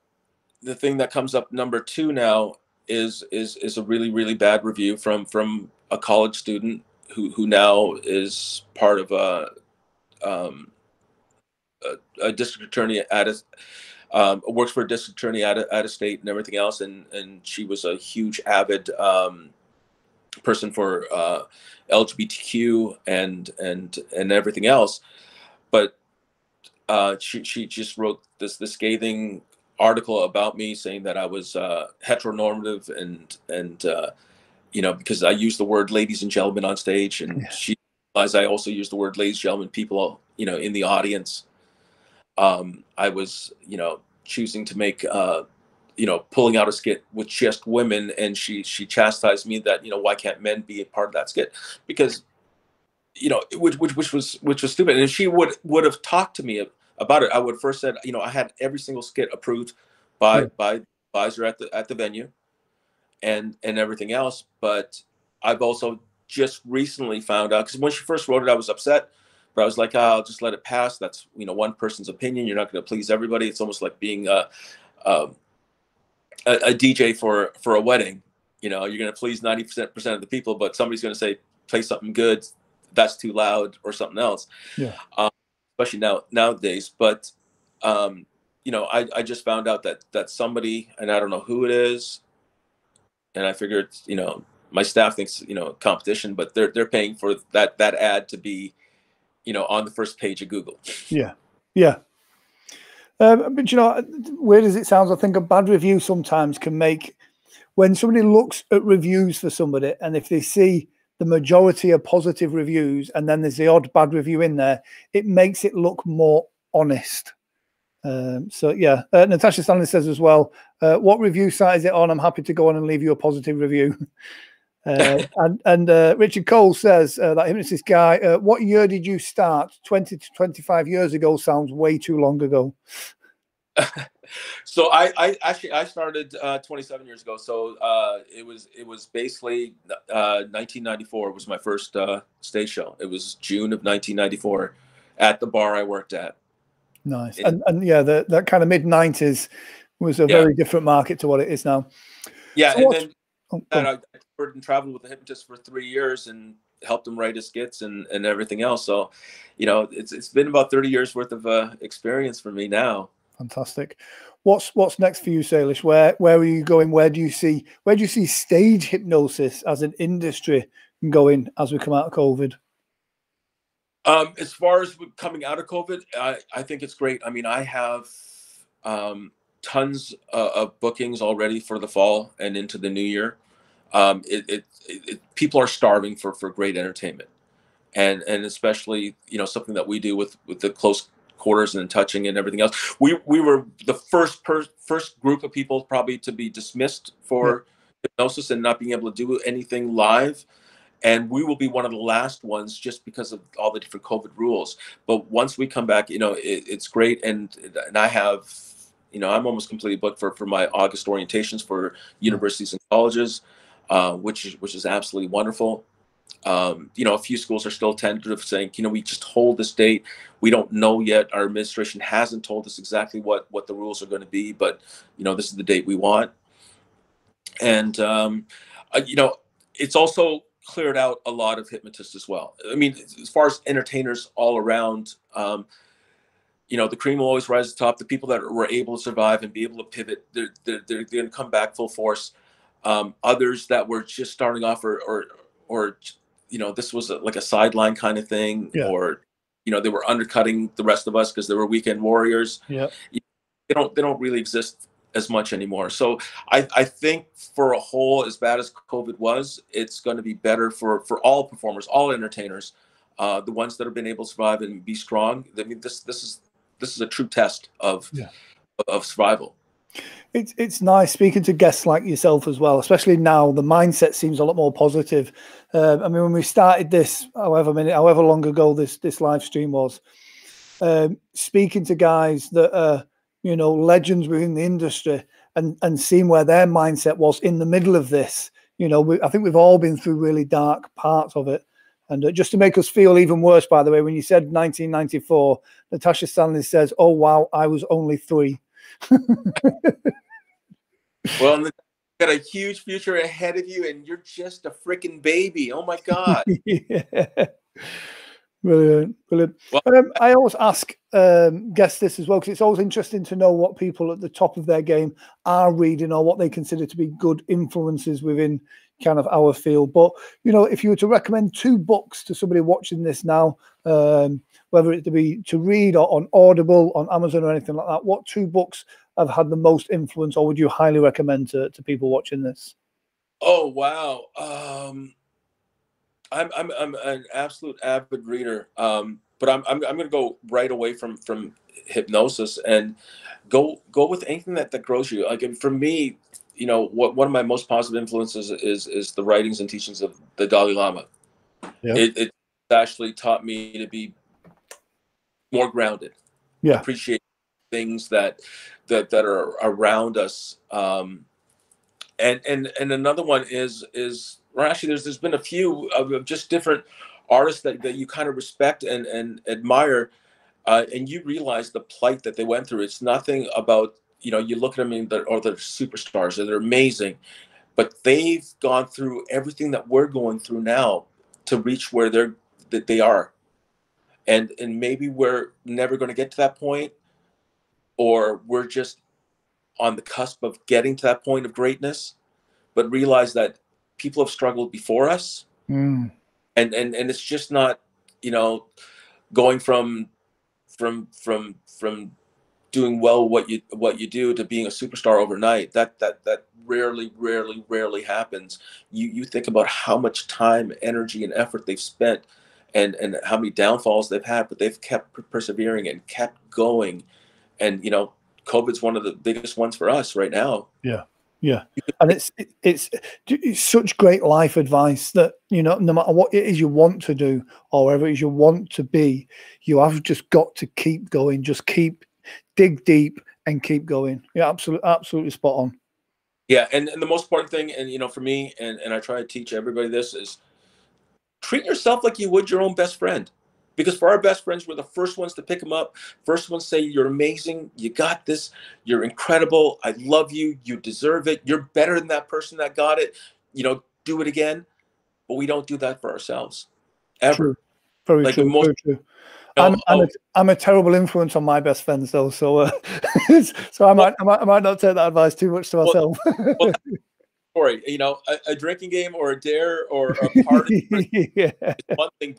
the thing that comes up number 2 now is a really, really bad review from a college student who now is part of a district attorney at works for a district attorney out of state and everything else, and she was a huge avid person for LGBTQ and everything else, but she just wrote this scathing article about me, saying that I was heteronormative, and you know, because I used the word ladies and gentlemen on stage, and Yeah. she realized I also used the word ladies and gentlemen, people, you know, in the audience. I was, you know, choosing to make, you know, pulling out a skit with just women, and she chastised me that, you know, why can't men be a part of that skit? Because, you know, which was stupid. And if she would have talked to me about it, I would have first said, you know, I had every single skit approved by Yeah. by advisor at the venue, and everything else. But I've also just recently found out, because when she first wrote it, I was upset, but I was like, oh, I'll just let it pass. That's, you know, one person's opinion. You're not going to please everybody. It's almost like being a DJ for a wedding. You know, you're going to please 90% of the people, but somebody's going to say, play something good, that's too loud, or something else. Yeah. Especially nowadays. But you know, I just found out that somebody, and I don't know who it is, and I figured, you know, my staff thinks, you know, competition, but they're paying for that ad to be, you know, on the first page of Google. Yeah. Yeah. But you know, weird as it sounds, I think a bad review sometimes can make, when somebody looks at reviews for somebody, and if they see the majority are positive reviews, and then there's the odd bad review in there, it makes it look more honest. So yeah, Natasha Stanley says as well, what review site is it on? I'm happy to go on and leave you a positive review. And Richard Cole says, that hypnotist guy, what year did you start? 20 to 25 years ago sounds way too long ago. So I actually started 27 years ago. So it was basically 1994 was my first stage show. It was June of 1994 at the bar I worked at. Nice. And yeah, that kind of mid-90s was a very different market to what it is now. Yeah, so and then I toured and traveled with the hypnotist for 3 years and helped him write his skits and everything else. So, you know, it's been about 30 years worth of experience for me now. Fantastic. What's next for you, Salish? Where are you going? Where do you see stage hypnosis as an industry going as we come out of COVID? As far as coming out of COVID, I think it's great. I mean, I have tons of bookings already for the fall and into the new year. People are starving for great entertainment, and especially, you know, something that we do with the close quarters and touching and everything else. We were the first group of people probably to be dismissed for hypnosis and not being able to do anything live. And we will be one of the last ones, just because of all the different COVID rules. But once we come back, you know, it's great. And I have, you know, I'm almost completely booked for my August orientations for universities and colleges, which is absolutely wonderful. A few schools are still tentative, saying, we just hold this date. We don't know yet. Our administration hasn't told us exactly what the rules are going to be, but this is the date we want. And it's also cleared out a lot of hypnotists as well. I mean, as far as entertainers all around, the cream will always rise to the top. The people that were able to survive and be able to pivot, they're going to come back full force. Others that were just starting off, or this was like a sideline kind of thing, or they were undercutting the rest of us because they were weekend warriors. Yeah, they don't really exist as much anymore. So I think for a whole, as bad as COVID was, it's going to be better for all performers, all entertainers, the ones that have been able to survive and be strong. I mean, this is a true test of survival. It's nice speaking to guests like yourself as well, especially now. The mindset seems a lot more positive. I mean, when we started this, however long ago this live stream was, speaking to guys that are legends within the industry, and seeing where their mindset was in the middle of this. I think we've all been through really dark parts of it. And just to make us feel even worse, by the way, when you said 1994, Natasha Stanley says, "Oh wow, I was only 3." Well, you got a huge future ahead of you, and you're just a freaking baby. Oh my God! Yeah. Brilliant. Well, I always ask guests this as well, because it's always interesting to know what people at the top of their game are reading, or what they consider to be good influences within kind of our field. But if you were to recommend 2 books to somebody watching this now, whether it be to read or on Audible, on Amazon, or anything like that, what 2 books have had the most influence, or would you highly recommend to people watching this? Oh wow. I'm an absolute avid reader, but I'm going to go right away from hypnosis and go with anything that grows you. Like, for me, one of my most positive influences is the writings and teachings of the Dalai Lama. Yeah. It actually taught me to be more grounded. Yeah. Appreciate things that are around us. And another one is actually there's been a few of just different artists that you kind of respect and admire, and you realize the plight that they went through. It's nothing about, you look at them and they're superstars, and they're amazing, but they've gone through everything that we're going through now to reach where they are. And maybe we're never going to get to that point, or we're just on the cusp of getting to that point of greatness, but realize that people have struggled before us. And it's just not, going from doing well what you do to being a superstar overnight. That rarely happens. You think about how much time, energy, and effort they've spent, and how many downfalls they've had, but they've kept persevering and kept going. And COVID's one of the biggest ones for us right now. Yeah, and it's such great life advice that no matter what it is you want to do, or wherever it is you want to be, you have just got to keep going. Just dig deep and keep going. Yeah, absolutely spot on. Yeah, and the most important thing, and for me, and I try to teach everybody this, is treat yourself like you would your own best friend. Because for our best friends, we're the first ones to pick them up, first ones to say, "You're amazing, you got this, you're incredible, I love you, you deserve it, you're better than that person that got it, do it again." But we don't do that for ourselves, ever. True. Very true. Very true. I'm a terrible influence on my best friends, though, so I might not take that advice too much to myself. Well, story, a drinking game or a dare or a party is one thing.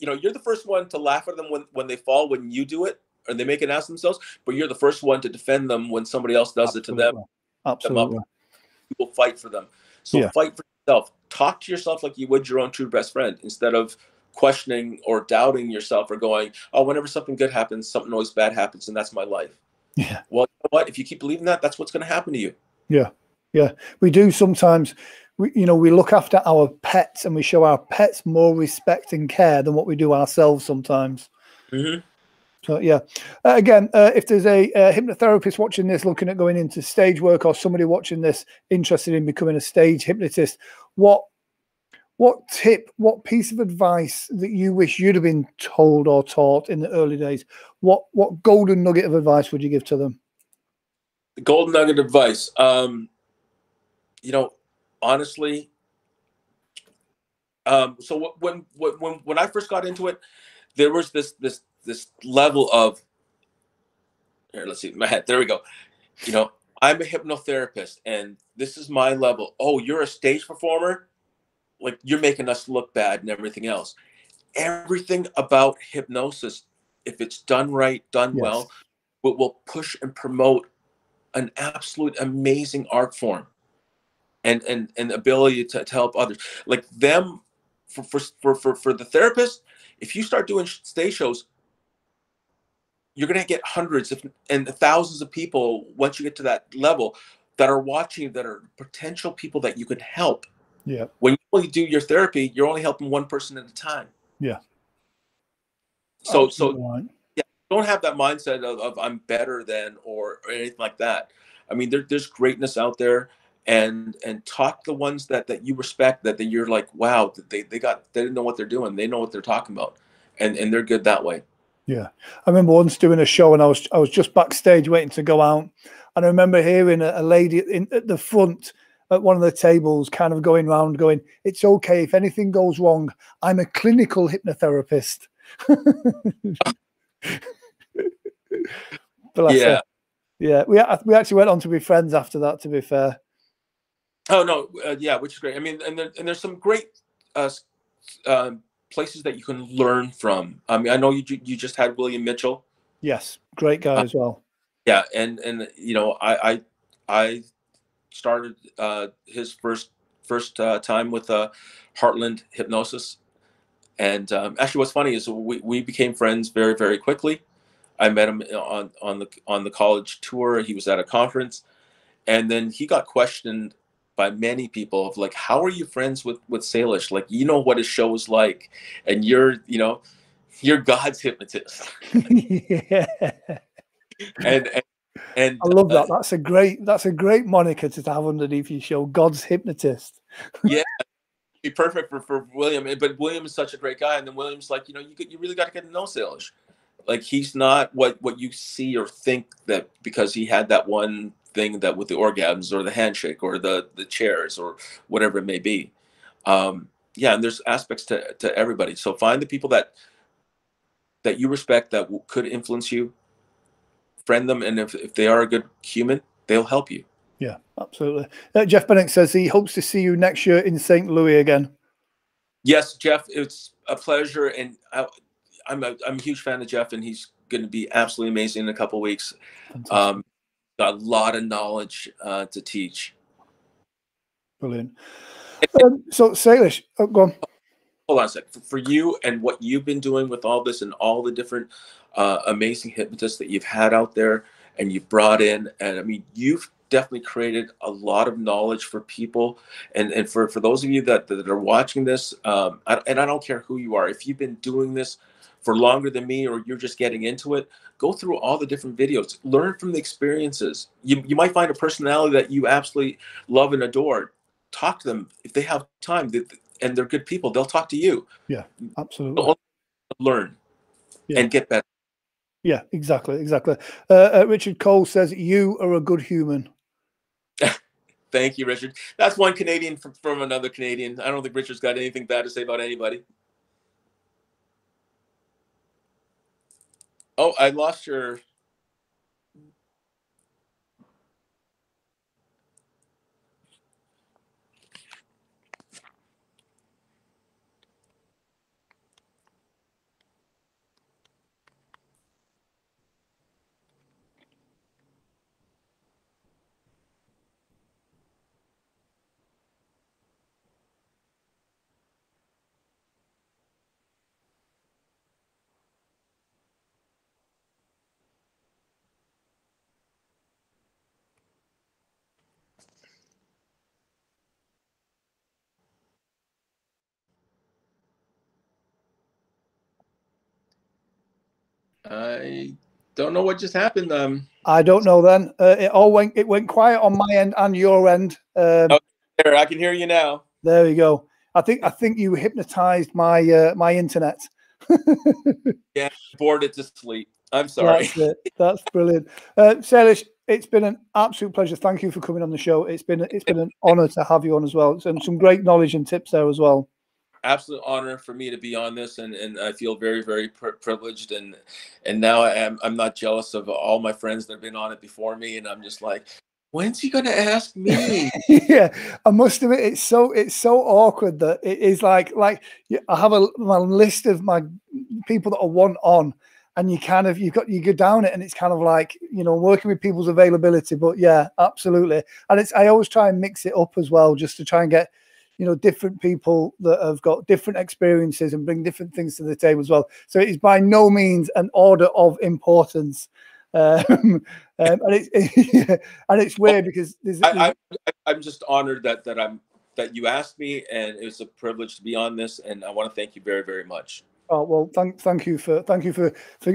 You're the first one to laugh at them when they fall, when you do it, or they make an ass of themselves, but you're the first one to defend them when somebody else does it to them. Absolutely. People fight for them. So fight for yourself. Talk to yourself like you would your own true best friend, instead of questioning or doubting yourself, or going, "Oh, whenever something good happens, something always bad happens, and that's my life." Yeah. Well, you know what? If you keep believing that, that's what's going to happen to you. Yeah. Yeah. We do sometimes. We look after our pets, and we show our pets more respect and care than what we do ourselves sometimes. Mm-hmm. So yeah, again, if there's a hypnotherapist watching this, looking at going into stage work, or somebody watching this interested in becoming a stage hypnotist, what What tip, what piece of advice that you wish you'd have been told or taught in the early days? What golden nugget of advice would you give to them? The golden nugget advice. You know, honestly, so when I first got into it, there was this level of, here, let's see, my head. There we go. You know, I'm a hypnotherapist, and this is my level. Oh, you're a stage performer? Like, you're making us look bad and everything else. Everything about hypnosis, if it's done right, done well, will push and promote an absolute amazing art form and ability to help others. Like them, for the therapist, if you start doing stage shows, you're going to get hundreds and thousands of people once you get to that level that are watching, that are potential people that you can help. Yeah. When you only do your therapy, you're only helping one person at a time. Yeah. So right. Yeah, don't have that mindset of I'm better than or anything like that. I mean, there's greatness out there, and talk the ones that you respect, that you're like, wow, they didn't know what they're doing. They know what they're talking about, and they're good that way. Yeah, I remember once doing a show, and I was just backstage waiting to go out, and I remember hearing a lady at the front at one of the tables, kind of going round, going, "It's okay if anything goes wrong. I'm a clinical hypnotherapist." Yeah, yeah. We actually went on to be friends after that. To be fair. Oh no, yeah, which is great. I mean, and there's some great places that you can learn from. I mean, I know you just had William Mitchell. Yes, great guy as well. Yeah, and you know, I started his first time with Heartland Hypnosis, and actually, what's funny is we became friends very, very quickly. I met him on the college tour. He was at a conference, and then he got questioned by many people of like, how are you friends with Salish? Like, you know what his show is like, and you're God's hypnotist. Yeah. and I love that. That's a great moniker to have underneath your show, God's hypnotist. Yeah, be perfect for William. But William is such a great guy, and then William's like, you really got to get to know Salish. Like, he's not what you see or think that because he had that one thing that with the orgasms or the handshake or the chairs or whatever it may be. Yeah, and there's aspects to everybody. So find the people that you respect that could influence you, friend them, and if they are a good human, they'll help you. Yeah, absolutely. Jeff Bennett says he hopes to see you next year in St. Louis again. Yes, Jeff, it's a pleasure, and I'm a huge fan of Jeff, and he's going to be absolutely amazing in a couple of weeks. Got a lot of knowledge to teach. Brilliant. So, Salish, go on. Hold on a sec. For you and what you've been doing with all this and all the different amazing hypnotists that you've had out there and you've brought in, and I mean, you've definitely created a lot of knowledge for people. And for those of you that are watching this, and I don't care who you are, if you've been doing this for longer than me or you're just getting into it, go through all the different videos, learn from the experiences. You might find a personality that you absolutely love and adore. Talk to them if they have time, and they're good people. They'll talk to you. Yeah, absolutely. Learn and get better. Yeah, exactly. Richard Cole says, you are a good human. Thank you, Richard. That's one Canadian from another Canadian. I don't think Richard's got anything bad to say about anybody. Oh, I lost your... I don't know what just happened. I don't know then. It went quiet on my end and your end. Oh, there, I can hear you now. There we go. I think you hypnotized my my internet. Yeah, bored it to sleep. I'm sorry. That's it. That's brilliant. Salish, it's been an absolute pleasure. Thank you for coming on the show. It's been an honor to have you on as well, and some great knowledge and tips there as well. Absolute honor for me to be on this, and I feel very, very privileged, and now I'm not jealous of all my friends that have been on it before me, and I'm just like, when's he gonna ask me? Yeah, I must admit, it's so awkward that it is like I have my list of my people that I want on, and you go down it, and it's kind of like, you know, working with people's availability. But yeah, absolutely, and I always try and mix it up as well, just to try and get, you know, different people that have got different experiences and bring different things to the table as well. So it is by no means an order of importance. And it's weird because I'm just honored that you asked me, and it was a privilege to be on this, and I want to thank you very, very much. Oh, well, thank you for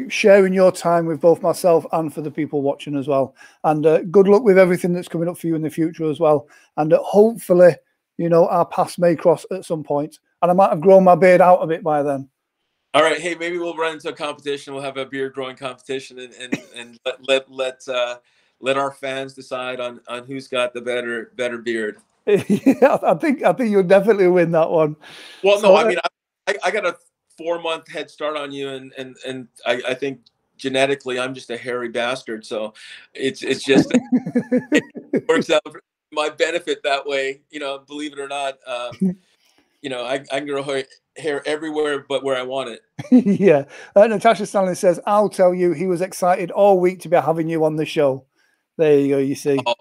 sharing your time with both myself and for the people watching as well. And good luck with everything that's coming up for you in the future as well. And hopefully, you know, our paths may cross at some point, and I might have grown my beard out a bit by then. All right, hey, maybe we'll run into a competition. We'll have a beard growing competition, and let our fans decide on who's got the better beard. Yeah, I think you'll definitely win that one. Well, no, I mean, I got a 4-month head start on you, and I think genetically I'm just a hairy bastard, so it's just it works out for my benefit that way, you know, believe it or not. You know, I can grow hair everywhere but where I want it. Yeah. Natasha Stanley says, I'll tell you, he was excited all week to be having you on the show. There you go, you see. Oh,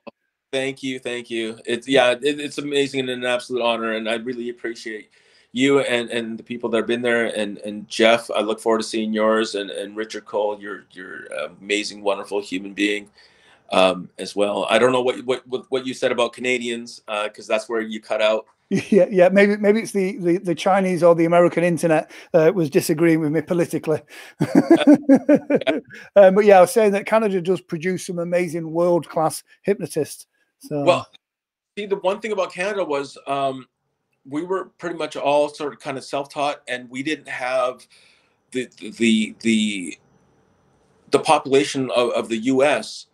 thank you. It's amazing and an absolute honor, and I really appreciate you and the people that have been there, and Jeff, I look forward to seeing yours, and Richard Cole, you're amazing, wonderful human being as well. I don't know what you said about Canadians, because that's where you cut out. Yeah. Maybe it's the Chinese or the American internet was disagreeing with me politically. But yeah, I was saying that Canada does produce some amazing world-class hypnotists. So, well, see, the one thing about Canada was we were pretty much all sort of kind of self-taught, and we didn't have the population of the U.S.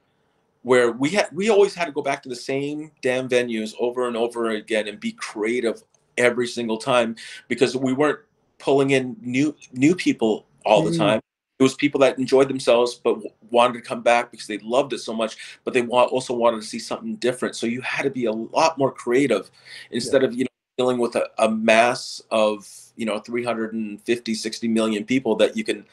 where we always had to go back to the same damn venues over and over again and be creative every single time, because we weren't pulling in new people all the time. It was people that enjoyed themselves but wanted to come back because they loved it so much, but they also wanted to see something different. So you had to be a lot more creative instead of, you know, dealing with a mass of, you know, 350, 60 million people that you can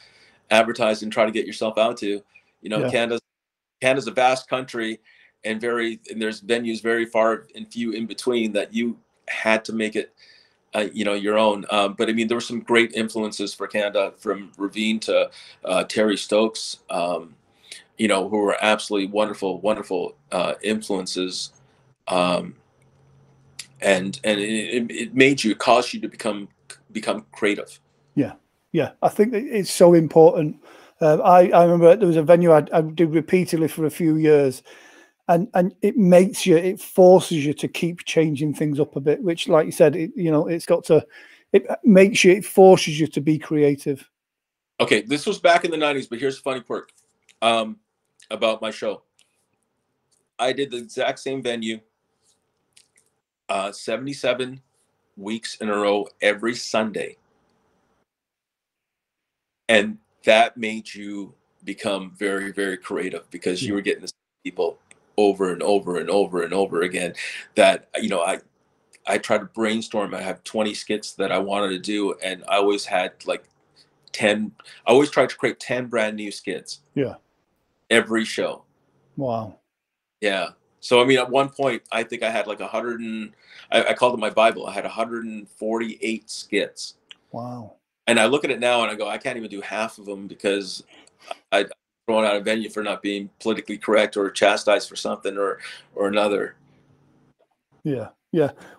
advertise and try to get yourself out to. You know, Canada's a vast country, and there's venues very far and few in between that you had to make it, you know, your own. But I mean, there were some great influences for Canada, from Ravine to Terry Stokes, you know, who were absolutely wonderful influences. And it caused you to become creative. Yeah. I think it's so important. I remember there was a venue I did repeatedly for a few years, and it forces you to keep changing things up a bit, which, like you said, it forces you to be creative. Okay, this was back in the 90s, but here's a funny quirk about my show. I did the exact same venue 77 weeks in a row every Sunday, and that made you become very, very creative, because you were getting to see people over and over and over and over again. That, you know, I tried to brainstorm. I have 20 skits that I wanted to do, and I always had like 10. I always tried to create 10 brand new skits. Yeah. Every show. Wow. Yeah. So I mean, at one point, I think I had like I called it my Bible. I had 148 skits. Wow. And I look at it now and I go, I can't even do half of them, because I'd thrown out a venue for not being politically correct or chastised for something or another. Yeah.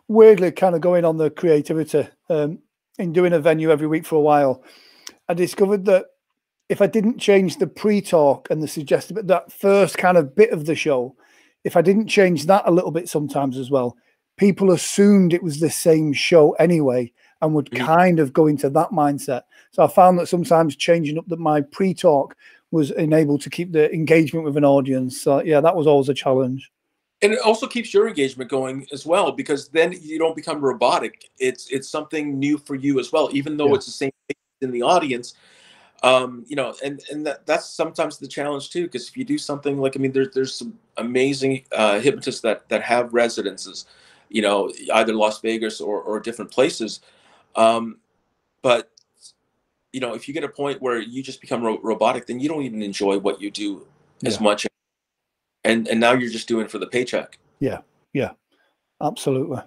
Weirdly, kind of going on the creativity, in doing a venue every week for a while, I discovered that if I didn't change the pre-talk and the suggested, that first kind of bit of the show, if I didn't change that a little bit sometimes as well, people assumed it was the same show anyway and would kind of go into that mindset. So I found that sometimes changing up my pre-talk was enabled to keep the engagement with an audience. So yeah, that was always a challenge. And it also keeps your engagement going as well, because then you don't become robotic. It's something new for you as well, even though it's the same in the audience. You know, and that's sometimes the challenge too, because if you do something like, I mean, there's some amazing hypnotists that have residences, you know, either Las Vegas or different places. But you know, if you get a point where you just become robotic, then you don't even enjoy what you do as much. And now you're just doing it for the paycheck. Yeah, absolutely.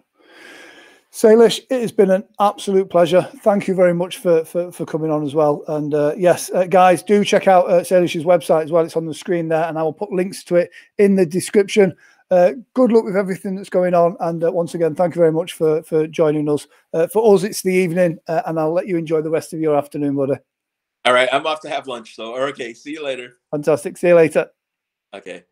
Salish, it has been an absolute pleasure. Thank you very much for coming on as well. And yes, guys, do check out Salish's website as well. It's on the screen there, and I will put links to it in the description. Good luck with everything that's going on. And once again, thank you very much for joining us. For us, it's the evening, and I'll let you enjoy the rest of your afternoon, buddy. All right, I'm off to have lunch. So, okay, see you later. Fantastic. See you later. Okay.